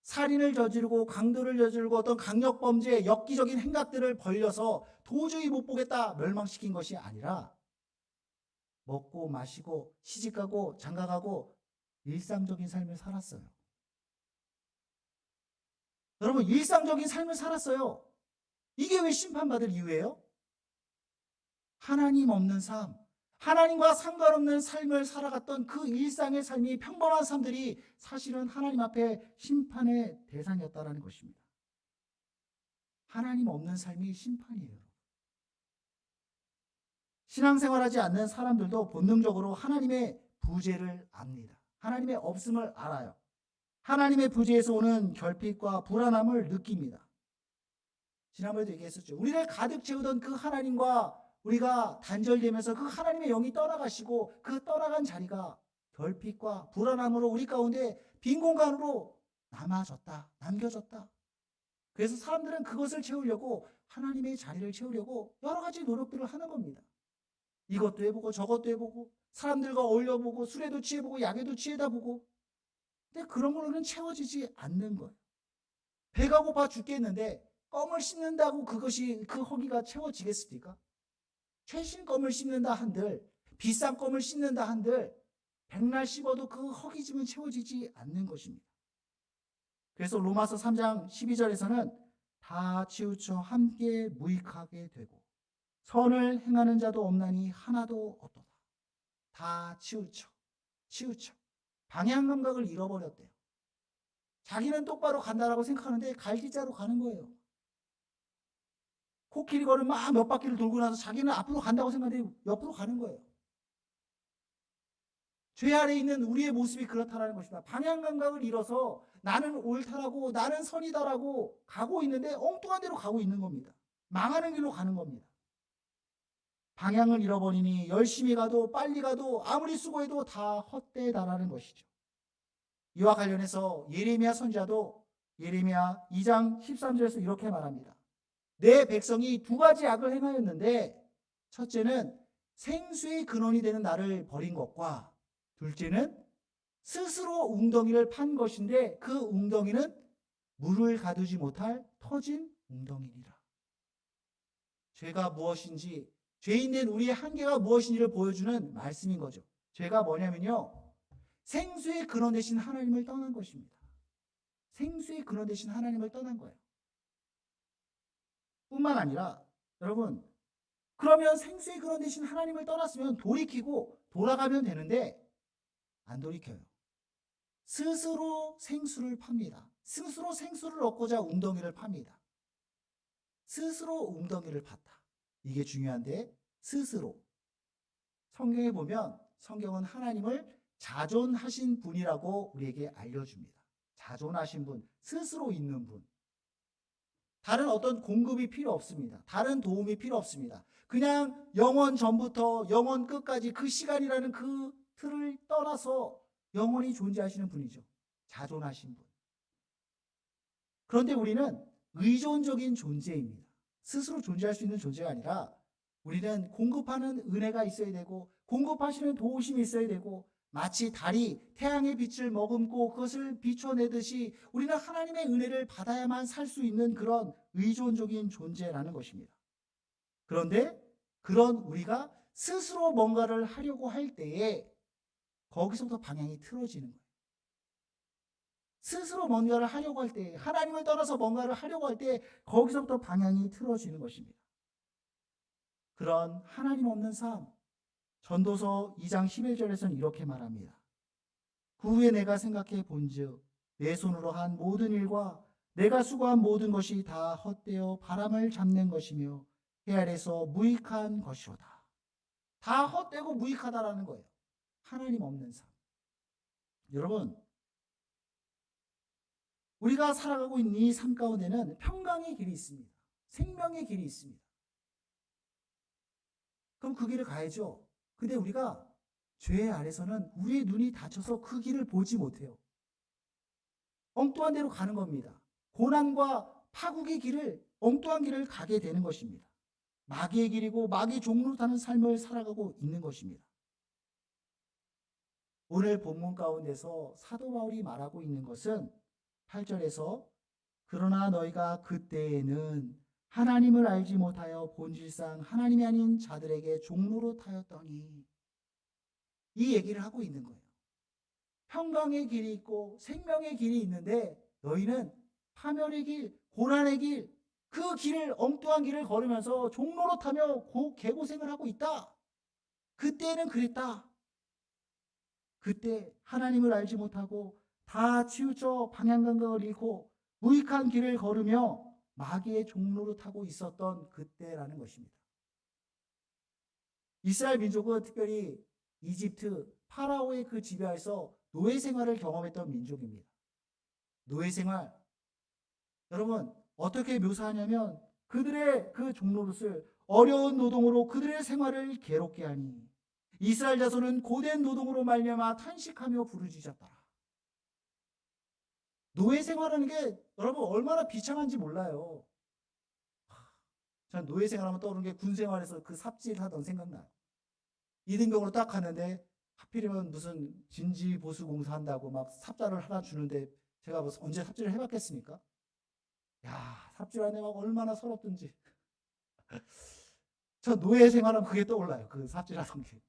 살인을 저지르고 강도를 저지르고 어떤 강력범죄 엽기적인 행각들을 벌려서 도저히 못 보겠다 멸망시킨 것이 아니라 먹고 마시고 시집가고 장가가고 일상적인 삶을 살았어요. 여러분, 일상적인 삶을 살았어요. 이게 왜 심판받을 이유예요? 하나님 없는 삶, 하나님과 상관없는 삶을 살아갔던 그 일상의 삶이 평범한 사람들이 사실은 하나님 앞에 심판의 대상이었다는 것입니다. 하나님 없는 삶이 심판이에요. 신앙생활하지 않는 사람들도 본능적으로 하나님의 부재를 압니다. 하나님의 없음을 알아요. 하나님의 부재에서 오는 결핍과 불안함을 느낍니다. 지난번에도 얘기했었죠. 우리를 가득 채우던 그 하나님과 우리가 단절되면서 그 하나님의 영이 떠나가시고 그 떠나간 자리가 결핍과 불안함으로 우리 가운데 빈 공간으로 남겨졌다. 그래서 사람들은 그것을 채우려고 하나님의 자리를 채우려고 여러 가지 노력들을 하는 겁니다. 이것도 해보고 저것도 해보고 사람들과 어울려보고 술에도 취해보고 약에도 취해다 보고. 근데 그런 걸로는 채워지지 않는 거예요. 배가 고파 죽겠는데 껌을 씹는다고 그것이 그 허기가 채워지겠습니까? 최신 껌을 씹는다 한들, 비싼 껌을 씹는다 한들 백날 씹어도 그 허기짐은 채워지지 않는 것입니다. 그래서 로마서 3장 12절에서는 다 치우쳐 함께 무익하게 되고 선을 행하는 자도 없나니 하나도 없도다. 다 치우쳐 방향 감각을 잃어버렸대요. 자기는 똑바로 간다라고 생각하는데 갈기자로 가는 거예요. 코끼리 걸음 막 몇 바퀴를 돌고 나서 자기는 앞으로 간다고 생각하는데 옆으로 가는 거예요. 죄 아래에 있는 우리의 모습이 그렇다라는 것입니다. 방향 감각을 잃어서 나는 옳다라고 나는 선이다라고 가고 있는데 엉뚱한 데로 가고 있는 겁니다. 망하는 길로 가는 겁니다. 방향을 잃어버리니 열심히 가도 빨리 가도 아무리 수고해도 다 헛되다라는 것이죠. 이와 관련해서 예레미야 선지자도 예레미야 2장 13절에서 이렇게 말합니다. 내 백성이 두 가지 악을 행하였는데 첫째는 생수의 근원이 되는 나를 버린 것과 둘째는 스스로 웅덩이를 판 것인데 그 웅덩이는 물을 가두지 못할 터진 웅덩이니라. 죄가 무엇인지, 죄인된 우리의 한계가 무엇인지를 보여주는 말씀인 거죠. 죄가 뭐냐면요, 생수의 근원 되신 하나님을 떠난 것입니다. 생수의 근원 되신 하나님을 떠난 거예요. 뿐만 아니라 여러분, 그러면 생수의 근원 되신 하나님을 떠났으면 돌이키고 돌아가면 되는데 안 돌이켜요. 스스로 생수를 팝니다. 스스로 생수를 얻고자 웅덩이를 팝니다. 스스로 웅덩이를 팠다. 이게 중요한데, 스스로. 성경에 보면 성경은 하나님을 자존하신 분이라고 우리에게 알려줍니다. 자존하신 분, 스스로 있는 분. 다른 어떤 공급이 필요 없습니다. 다른 도움이 필요 없습니다. 그냥 영원 전부터 영원 끝까지 그 시간이라는 그 틀을 떠나서 영원히 존재하시는 분이죠. 자존하신 분. 그런데 우리는 의존적인 존재입니다. 스스로 존재할 수 있는 존재가 아니라 우리는 공급하는 은혜가 있어야 되고 공급하시는 도우심이 있어야 되고 마치 달이 태양의 빛을 머금고 그것을 비춰내듯이 우리는 하나님의 은혜를 받아야만 살 수 있는 그런 의존적인 존재라는 것입니다. 그런데 그런 우리가 스스로 뭔가를 하려고 할 때에 거기서부터 방향이 틀어지는 거예요. 스스로 뭔가를 하려고 할 때, 하나님을 떠나서 뭔가를 하려고 할 때 거기서부터 방향이 틀어지는 것입니다. 그런 하나님 없는 삶, 전도서 2장 11절에서는 이렇게 말합니다. 그 후에 내가 생각해 본즉 내 손으로 한 모든 일과 내가 수고한 모든 것이 다 헛되어 바람을 잡는 것이며 해 아래서 무익한 것이로다. 다 헛되고 무익하다라는 거예요. 하나님 없는 삶. 여러분, 우리가 살아가고 있는 이 삶 가운데는 평강의 길이 있습니다. 생명의 길이 있습니다. 그럼 그 길을 가야죠. 근데 우리가 죄 아래서는 우리의 눈이 닫혀서 그 길을 보지 못해요. 엉뚱한 데로 가는 겁니다. 고난과 파국의 길을, 엉뚱한 길을 가게 되는 것입니다. 마귀의 길이고 마귀의 종로로 타는 삶을 살아가고 있는 것입니다. 오늘 본문 가운데서 사도 바울이 말하고 있는 것은 8절에서 그러나 너희가 그때에는 하나님을 알지 못하여 본질상 하나님이 아닌 자들에게 종로로 타였더니 이 얘기를 하고 있는 거예요. 평강의 길이 있고 생명의 길이 있는데 너희는 파멸의 길, 고난의 길, 그 길을 엉뚱한 길을 걸으면서 종로로 타며 개고생을 하고 있다. 그때는 그랬다. 그때 하나님을 알지 못하고 다 치우쳐 방향 감각을 잃고 무익한 길을 걸으며 마귀의 종로를 타고 있었던 그때라는 것입니다. 이스라엘 민족은 특별히 이집트 파라오의 그 지배하에서 노예 생활을 경험했던 민족입니다. 노예 생활, 여러분 어떻게 묘사하냐면 그들의 그 종로릇을 어려운 노동으로 그들의 생활을 괴롭게 하니 이스라엘 자손은 고된 노동으로 말미암아 탄식하며 부르짖었더라. 노예 생활하는 게 여러분 얼마나 비참한지 몰라요. 전 노예 생활하면 떠오르는 게 군 생활에서 그 삽질하던 생각나요. 이등병으로 딱 가는데 하필이면 무슨 진지 보수 공사한다고 막 삽자를 하나 주는데 제가 뭐 언제 삽질을 해봤겠습니까? 야, 삽질하네 막 얼마나 서럽든지. 저 노예 생활하면 그게 떠올라요. 그 삽질하던 게.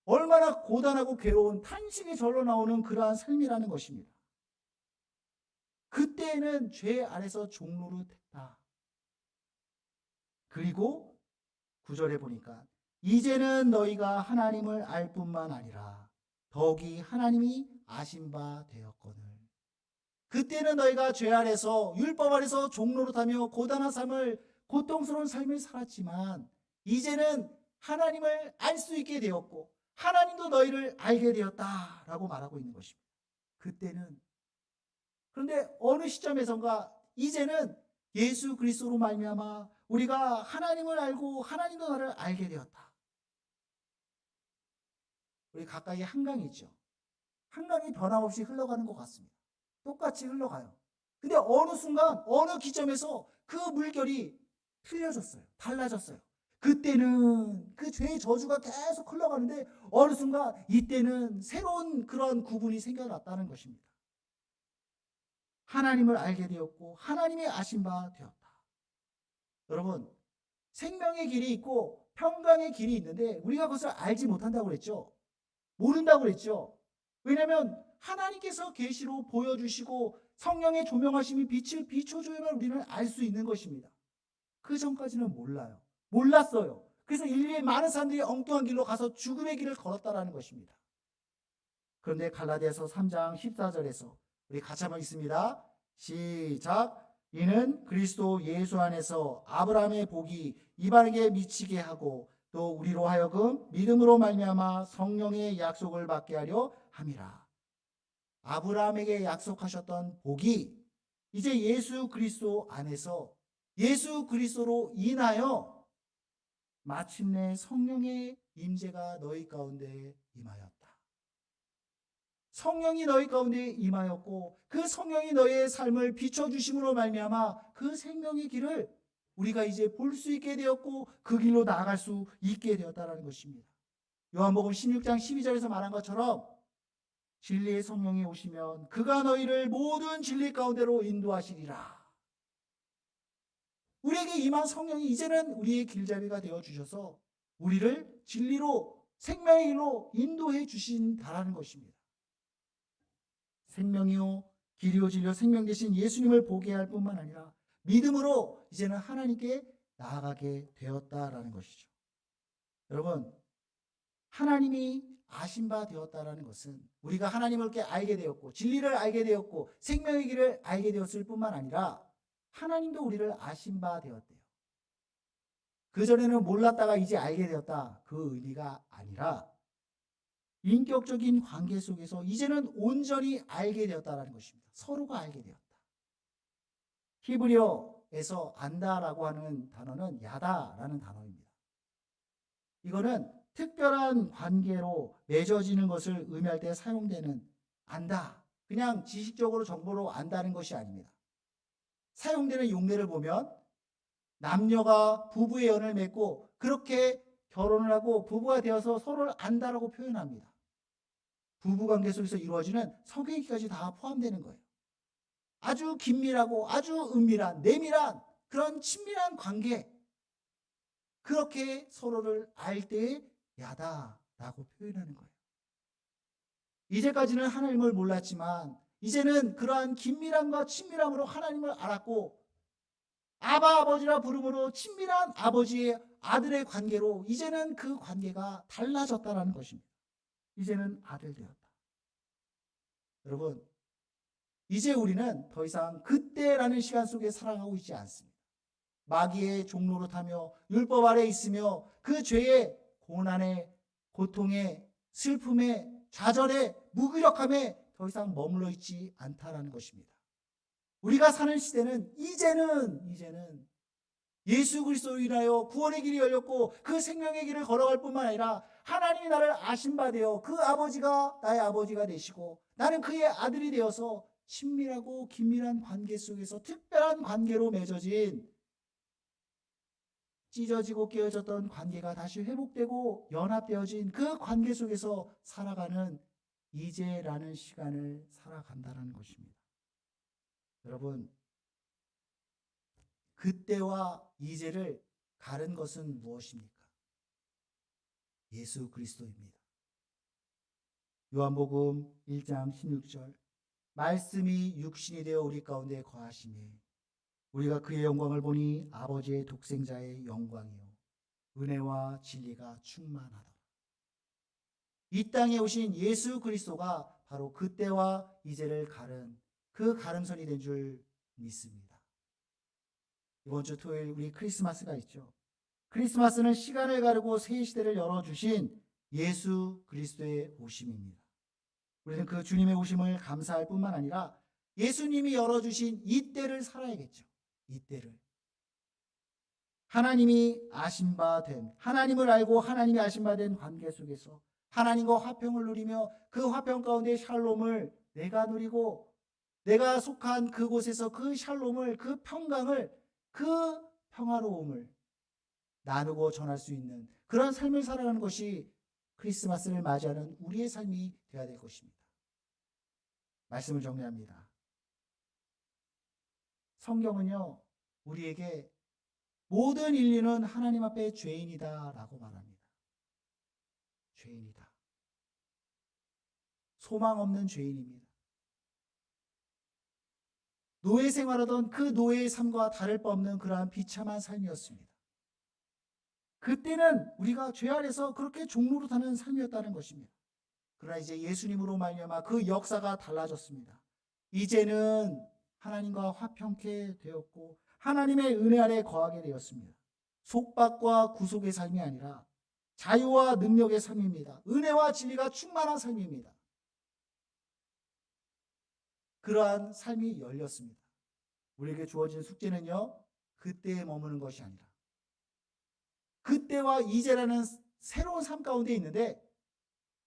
얼마나 고단하고 괴로운 탄식이 절로 나오는 그러한 삶이라는 것입니다. 그때는 죄 아래서 종노릇했다. 그리고 9절에 보니까 이제는 너희가 하나님을 알 뿐만 아니라 더욱이 하나님이 아신 바 되었거늘. 그때는 너희가 죄 아래서 율법 아래서 종노릇하며 고단한 삶을 고통스러운 삶을 살았지만 이제는 하나님을 알 수 있게 되었고 하나님도 너희를 알게 되었다라고 말하고 있는 것입니다. 그때는. 그런데 어느 시점에선가 이제는 예수 그리스도로 말미암아 우리가 하나님을 알고 하나님도 나를 알게 되었다. 우리 가까이 한강이 있죠. 한강이 변함없이 흘러가는 것 같습니다. 똑같이 흘러가요. 근데 어느 순간 어느 기점에서 그 물결이 틀려졌어요. 달라졌어요. 그때는 그 죄의 저주가 계속 흘러가는데 어느 순간 이때는 새로운 그런 구분이 생겨났다는 것입니다. 하나님을 알게 되었고 하나님이 아신 바 되었다. 여러분, 생명의 길이 있고 평강의 길이 있는데 우리가 그것을 알지 못한다고 그랬죠. 모른다고 그랬죠. 왜냐하면 하나님께서 계시로 보여주시고 성령의 조명하심이 빛을 비춰줘야만 우리는 알 수 있는 것입니다. 그 전까지는 몰라요. 몰랐어요. 그래서 인류의 많은 사람들이 엉뚱한 길로 가서 죽음의 길을 걸었다라는 것입니다. 그런데 갈라디아서 3장 14절에서 우리 같이 한번 읽습니다. 시작. 이는 그리스도 예수 안에서 아브라함의 복이 이방인에게 미치게 하고 또 우리로 하여금 믿음으로 말미암아 성령의 약속을 받게 하려 함이라. 아브라함에게 약속하셨던 복이 이제 예수 그리스도 안에서 예수 그리스도로 인하여 마침내 성령의 임재가 너희 가운데 임하였다. 성령이 너희 가운데 임하였고 그 성령이 너희의 삶을 비춰주심으로 말미암아 그 생명의 길을 우리가 이제 볼 수 있게 되었고 그 길로 나아갈 수 있게 되었다는 것입니다. 요한복음 16장 12절에서 말한 것처럼 진리의 성령이 오시면 그가 너희를 모든 진리 가운데로 인도하시리라. 우리에게 임한 성령이 이제는 우리의 길잡이가 되어주셔서 우리를 진리로 생명의 길로 인도해 주신다라는 것입니다. 생명이요 길이요 진리요 생명 되신 예수님을 보게 할 뿐만 아니라 믿음으로 이제는 하나님께 나아가게 되었다라는 것이죠. 여러분, 하나님이 아신 바 되었다라는 것은 우리가 하나님을 이렇게 알게 되었고 진리를 알게 되었고 생명의 길을 알게 되었을 뿐만 아니라 하나님도 우리를 아신 바 되었대요. 그전에는 몰랐다가 이제 알게 되었다. 그 의미가 아니라 인격적인 관계 속에서 이제는 온전히 알게 되었다는 것입니다. 서로가 알게 되었다. 히브리어에서 안다라고 하는 단어는 야다라는 단어입니다. 이거는 특별한 관계로 맺어지는 것을 의미할 때 사용되는 안다. 그냥 지식적으로 정보로 안다는 것이 아닙니다. 사용되는 용례를 보면 남녀가 부부의 연을 맺고 그렇게 결혼을 하고 부부가 되어서 서로를 안다라고 표현합니다. 부부관계 속에서 이루어지는 성행위까지 다 포함되는 거예요. 아주 긴밀하고 아주 은밀한 내밀한 그런 친밀한 관계, 그렇게 서로를 알 때에 야다라고 표현하는 거예요. 이제까지는 하나님을 몰랐지만 이제는 그러한 긴밀함과 친밀함으로 하나님을 알았고 아바 아버지라 부름으로 친밀한 아버지의 아들의 관계로 이제는 그 관계가 달라졌다는 것입니다. 이제는 아들 되었다. 여러분, 이제 우리는 더 이상 그때라는 시간 속에 살아가고 있지 않습니다. 마귀의 종로로 타며 율법 아래 있으며 그 죄의 고난에 고통에 슬픔에 좌절에 무기력함에 더 이상 머물러 있지 않다라는 것입니다. 우리가 사는 시대는 이제는 예수 그리스도로 인하여 구원의 길이 열렸고 그 생명의 길을 걸어갈 뿐만 아니라 하나님이 나를 아신 바 되어 그 아버지가 나의 아버지가 되시고 나는 그의 아들이 되어서 친밀하고 긴밀한 관계 속에서 특별한 관계로 맺어진 찢어지고 깨어졌던 관계가 다시 회복되고 연합되어진 그 관계 속에서 살아가는 이제라는 시간을 살아간다는 것입니다. 여러분, 그때와 이제를 가른 것은 무엇입니까? 예수 그리스도입니다. 요한복음 1장 16절 말씀이 육신이 되어 우리 가운데 거하시매 우리가 그의 영광을 보니 아버지의 독생자의 영광이요 은혜와 진리가 충만하더라. 이 땅에 오신 예수 그리스도가 바로 그때와 이제를 가른 그 가름선이 된 줄 믿습니다. 이번 주 토요일 우리 크리스마스가 있죠. 크리스마스는 시간을 가르고 새 시대를 열어주신 예수 그리스도의 오심입니다. 우리는 그 주님의 오심을 감사할 뿐만 아니라 예수님이 열어주신 이 때를 살아야겠죠. 이 때를. 하나님이 아신 바 된, 하나님을 알고 하나님이 아신 바 된 관계 속에서 하나님과 화평을 누리며 그 화평 가운데 샬롬을 내가 누리고 내가 속한 그곳에서 그 샬롬을, 그 평강을, 그 평화로움을 나누고 전할 수 있는 그런 삶을 살아가는 것이 크리스마스를 맞이하는 우리의 삶이 되어야 될 것입니다. 말씀을 정리합니다. 성경은요, 우리에게 모든 인류는 하나님 앞에 죄인이다 라고 말합니다. 죄인이다. 소망 없는 죄인입니다. 노예 생활하던 그 노예의 삶과 다를 바 없는 그러한 비참한 삶이었습니다. 그때는 우리가 죄 아래서 그렇게 종노릇하는 삶이었다는 것입니다. 그러나 이제 예수님으로 말미암아 그 역사가 달라졌습니다. 이제는 하나님과 화평케 되었고 하나님의 은혜 아래 거하게 되었습니다. 속박과 구속의 삶이 아니라 자유와 능력의 삶입니다. 은혜와 진리가 충만한 삶입니다. 그러한 삶이 열렸습니다. 우리에게 주어진 숙제는요, 그때에 머무는 것이 아니라 그때와 이제라는 새로운 삶 가운데 있는데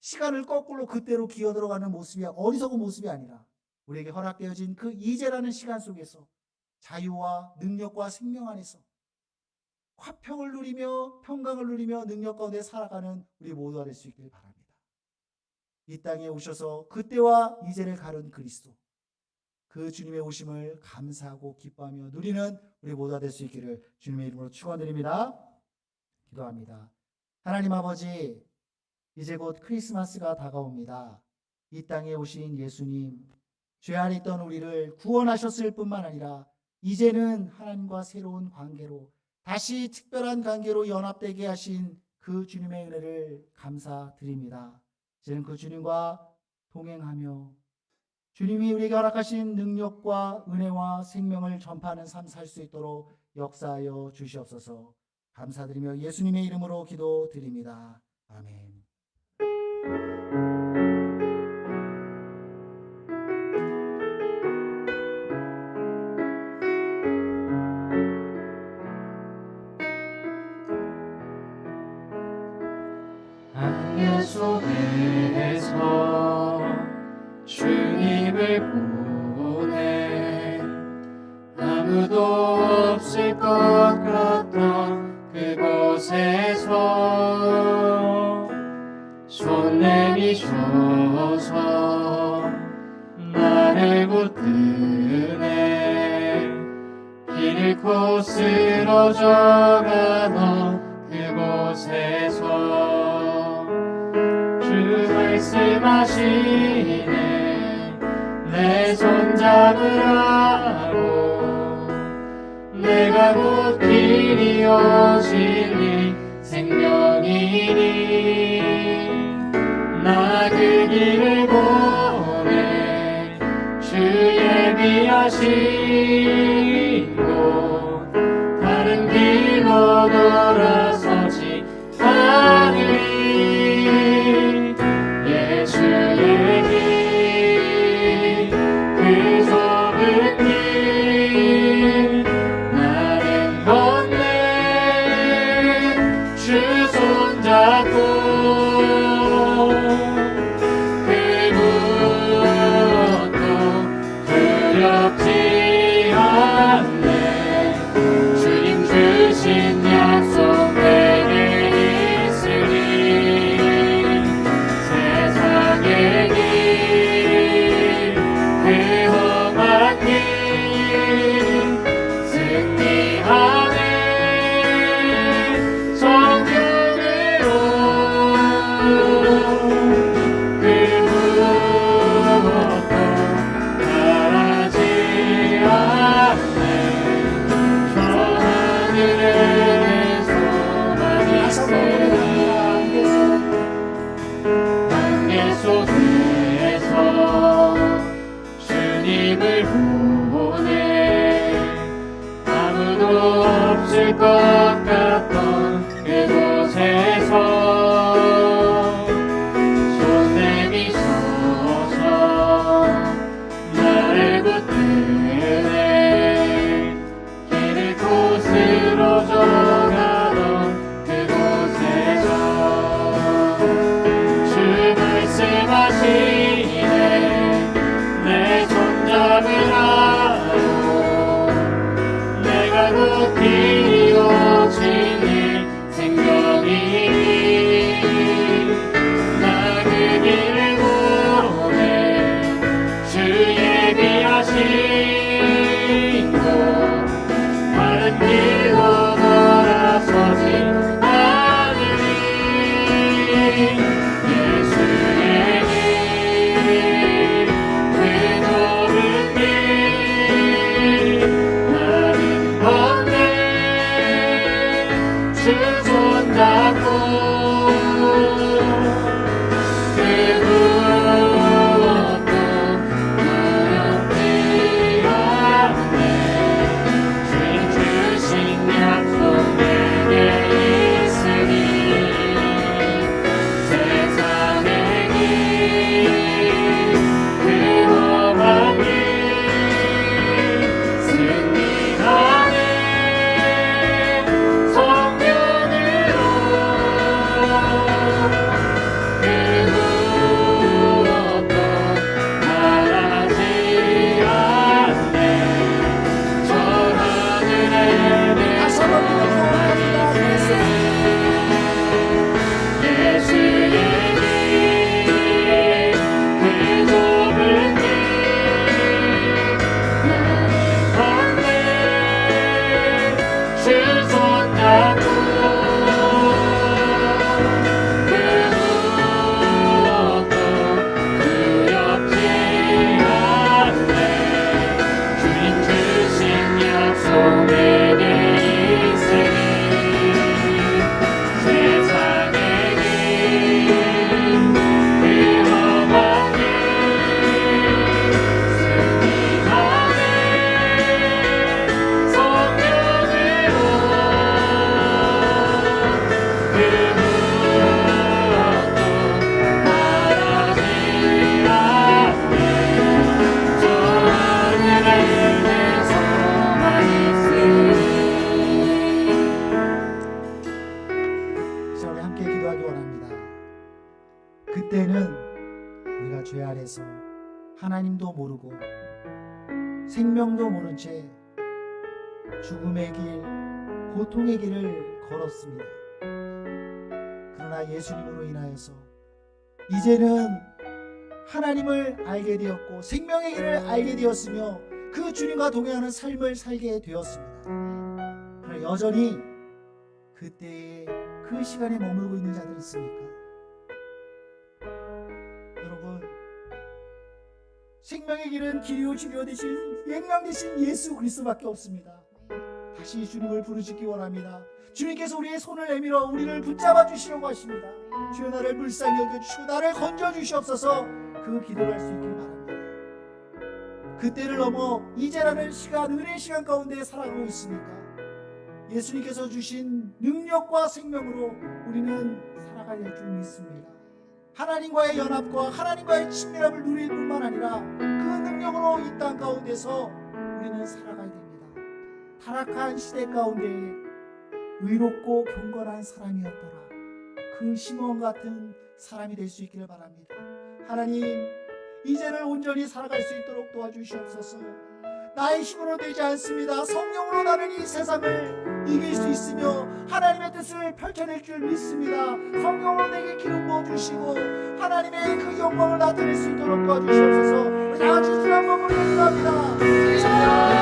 시간을 거꾸로 그때로 기어 들어가는 모습이 어리석은 모습이 아니라 우리에게 허락되어진 그 이제라는 시간 속에서 자유와 능력과 생명 안에서 화평을 누리며 평강을 누리며 능력 가운데 살아가는 우리 모두가 될 수 있길 바랍니다. 이 땅에 오셔서 그때와 이제를 가른 그리스도, 그 주님의 오심을 감사하고 기뻐하며 누리는 우리 모두가 될 수 있기를 주님의 이름으로 축원드립니다. 기도합니다. 하나님 아버지, 이제 곧 크리스마스가 다가옵니다. 이 땅에 오신 예수님, 죄 안에 있던 우리를 구원하셨을 뿐만 아니라 이제는 하나님과 새로운 관계로, 다시 특별한 관계로 연합되게 하신 그 주님의 은혜를 감사드립니다. 이제는 그 주님과 동행하며 주님이 우리에게 허락하신 능력과 은혜와 생명을 전파하는 삶 살 수 있도록 역사하여 주시옵소서. 감사드리며 예수님의 이름으로 기도드립니다. 아멘. 안개 속에서 주님을 보내 아무도 없을 것 같던 그곳에서 손 내미셔서 나를 붙드네 길 잃고 쓰러져가던 그곳에서 주 말씀하시네 내 손 잡으라고 내가 곧 길이요 진리 생명이니 나 그 길을 보내 주 예비하시고 다른 길로 돌아서지 않으리 예수의 길 그 좁은 길 나는 걷네 주 손잡고 그곳도 두렵지 않네 가운데서 하나님도 모르고 생명도 모른 채 죽음의 길, 고통의 길을 걸었습니다. 그러나 예수님으로 인하여서 이제는 하나님을 알게 되었고 생명의 길을 알게 되었으며 그 주님과 동행하는 삶을 살게 되었습니다. 그러나 여전히 그때의 그 시간에 머물고 있는 자들이 있습니까? 여러분, 생명의 길은 길이요 진리요 되신 생명 되신 예수 그리스도밖에 없습니다. 다시 주님을 부르시기 원합니다. 주님께서 우리의 손을 내밀어 우리를 붙잡아 주시려고 하십니다. 주여 나를 불쌍히 여겨주시고 나를 건져 주시옵소서. 그 기도를 할 수 있길 바랍니다. 그때를 넘어 이제라는 시간, 은혜의 시간 가운데 살아가고 있으니까 예수님께서 주신 능력과 생명으로 우리는 살아가야 될 줄 믿습니다. 하나님과의 연합과 하나님과의 친밀함을 누릴 뿐만 아니라 그 능력으로 이 땅 가운데서 우리는 살아가야 됩니다. 타락한 시대 가운데 의롭고 경건한 사람이었더라. 그 시몬 같은 사람이 될 수 있기를 바랍니다. 하나님, 이제를 온전히 살아갈 수 있도록 도와주시옵소서. 나의 힘으로 되지 않습니다. 성령으로 나는 이 세상을 이길 수 있으며 하나님의 뜻을 펼쳐낼 줄 믿습니다. 성령으로 내게 기름 부어주시고 하나님의 그 영광을 나타낼 수 있도록 도와주시옵소서. 우리 다 같이 주여 한번 기도합니다.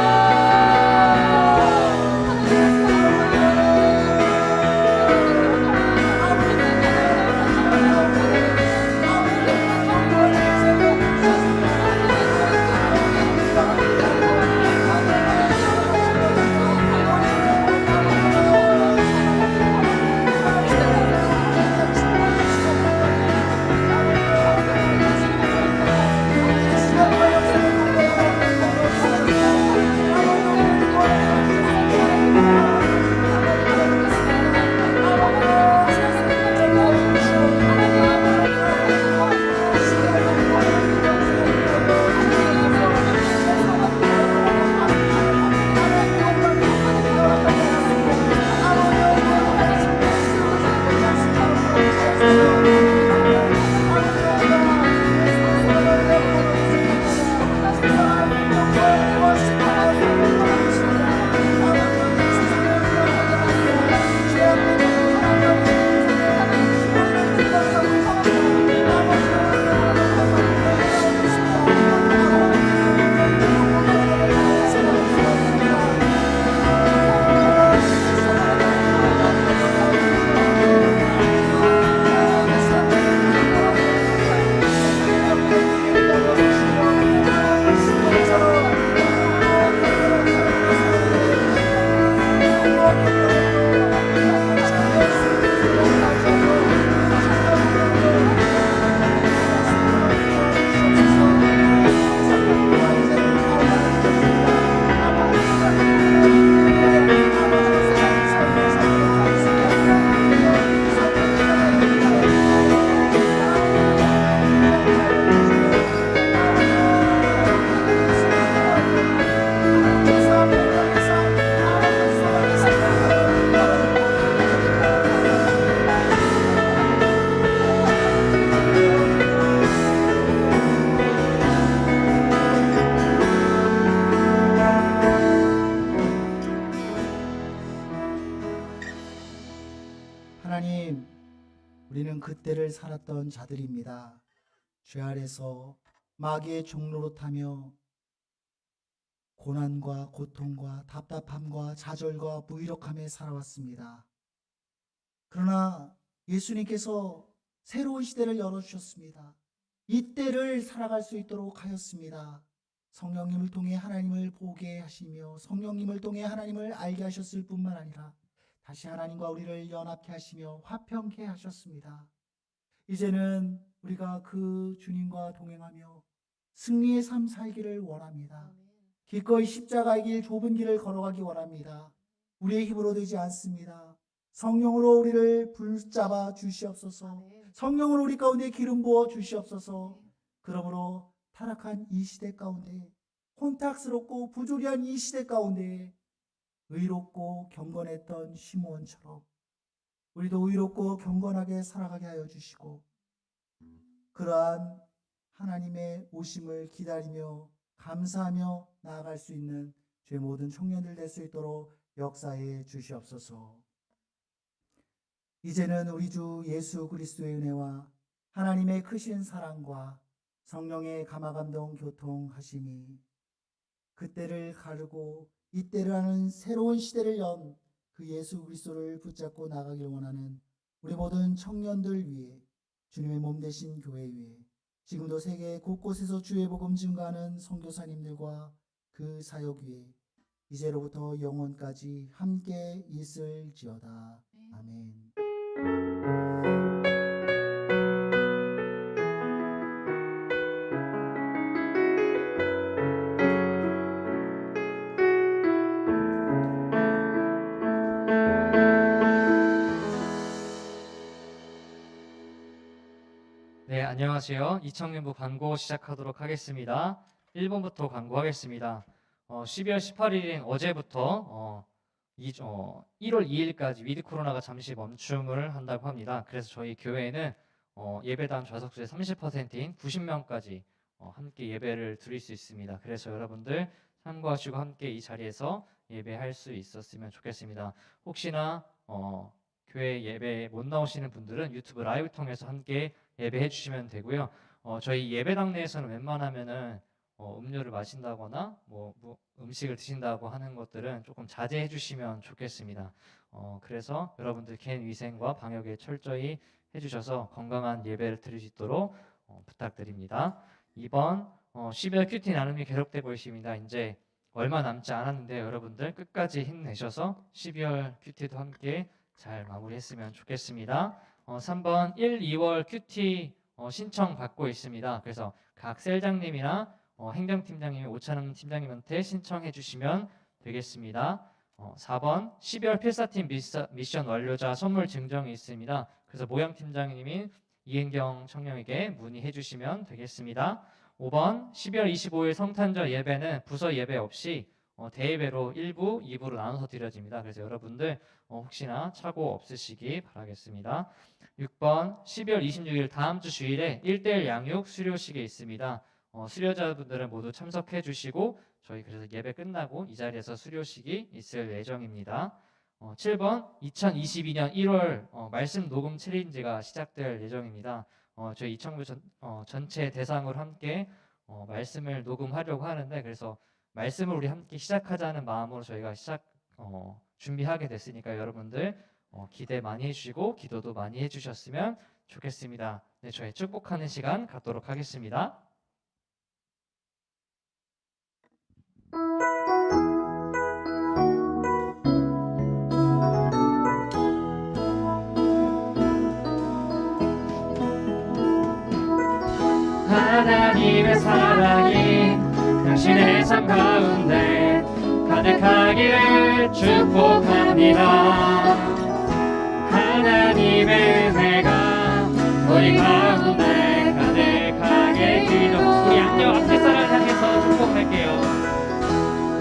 하나님, 우리는 그때를 살았던 자들입니다. 죄 아래서 마귀의 종로로 타며 고난과 고통과 답답함과 좌절과 무기력함에 살아왔습니다. 그러나 예수님께서 새로운 시대를 열어주셨습니다. 이때를 살아갈 수 있도록 하였습니다. 성령님을 통해 하나님을 보게 하시며 성령님을 통해 하나님을 알게 하셨을 뿐만 아니라 다시 하나님과 우리를 연합케 하시며 화평케 하셨습니다. 이제는 우리가 그 주님과 동행하며 승리의 삶 살기를 원합니다. 기꺼이 십자가의 길, 좁은 길을 걸어가기 원합니다. 우리의 힘으로 되지 않습니다. 성령으로 우리를 붙잡아 주시옵소서. 성령으로 우리 가운데 기름 부어 주시옵소서. 그러므로 타락한 이 시대 가운데, 혼탁스럽고 부조리한 이 시대 가운데 의롭고 경건했던 시므온처럼 우리도 의롭고 경건하게 살아가게 하여 주시고, 그러한 하나님의 오심을 기다리며 감사하며 나아갈 수 있는 죄 모든 청년들 될 수 있도록 역사해 주시옵소서. 이제는 우리 주 예수 그리스도의 은혜와 하나님의 크신 사랑과 성령의 감화감동 교통하심이 그때를 가르고 이때를 하는 새로운 시대를 연 그 예수 그리스도를 붙잡고 나가길 원하는 우리 모든 청년들 위해 주님의 몸 되신 교회 위에 지금도 세계 곳곳에서 주의 복음 증거하는 선교사님들과 그 사역 위에 이제로부터 영원까지 함께 있을지어다. 아멘. 네, 안녕하세요. 이청년부 광고 시작하도록 하겠습니다. 1번부터 광고하겠습니다. 12월 18일인 어제부터 1월 2일까지 위드 코로나가 잠시 멈춤을 한다고 합니다. 그래서 저희 교회에는 예배당 좌석수의 30%인 90명까지 함께 예배를 드릴 수 있습니다. 그래서 여러분들 참고하시고 함께 이 자리에서 예배할 수 있었으면 좋겠습니다. 혹시나 교회 예배에 못 나오시는 분들은 유튜브 라이브 통해서 함께 예배해 주시면 되고요. 저희 예배당 내에서는 웬만하면은 음료를 마신다거나 뭐 음식을 드신다고 하는 것들은 조금 자제해 주시면 좋겠습니다. 그래서 여러분들 개인 위생과 방역에 철저히 해주셔서 건강한 예배를 드릴 수 있도록 부탁드립니다. 이번 12월 큐티 나눔이 계속되고 있습니다. 이제 얼마 남지 않았는데 여러분들 끝까지 힘내셔서 12월 큐티도 함께 잘 마무리했으면 좋겠습니다. 3번 1, 2월 큐티 신청 받고 있습니다. 그래서 각 셀장님이나 행정팀장님이 오찬영 팀장님한테 신청해 주시면 되겠습니다. 4번 12월 필사팀 미션 완료자 선물 증정이 있습니다. 그래서 모양팀장님인 이은경 청령에게 문의해 주시면 되겠습니다. 5번 12월 25일 성탄절 예배는 부서 예배 없이 대예배로 1부, 2부로 나눠서 드려집니다. 그래서 여러분들 혹시나 착오 없으시기 바라겠습니다. 6번 12월 26일 다음 주 주일에 1대1 양육 수료식이 있습니다. 수료자분들은 모두 참석해 주시고 저희 그래서 예배 끝나고 이 자리에서 수료식이 있을 예정입니다. 7번 2022년 1월 말씀 녹음 챌린지가 시작될 예정입니다. 저희 이청부 전체 대상으로 함께 말씀을 녹음하려고 하는데 그래서 말씀을 우리 함께 시작하자는 마음으로 저희가 준비하게 됐으니까 여러분들 기대 많이 해주시고 기도도 많이 해주셨으면 좋겠습니다. 네, 저희 축복하는 시간 갖도록 하겠습니다. 하나님의 사랑이 당신의 삶 가운데 가득하기를 축복합니다. 하나님의 은혜가 우리 가운데 가득하게 기도. 우리 양옆 앞에 사람을 향해서 축복할게요.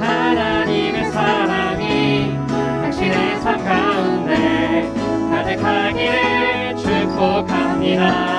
하나님의 사랑이 당신의 삶 가운데 가득하기를 축복합니다.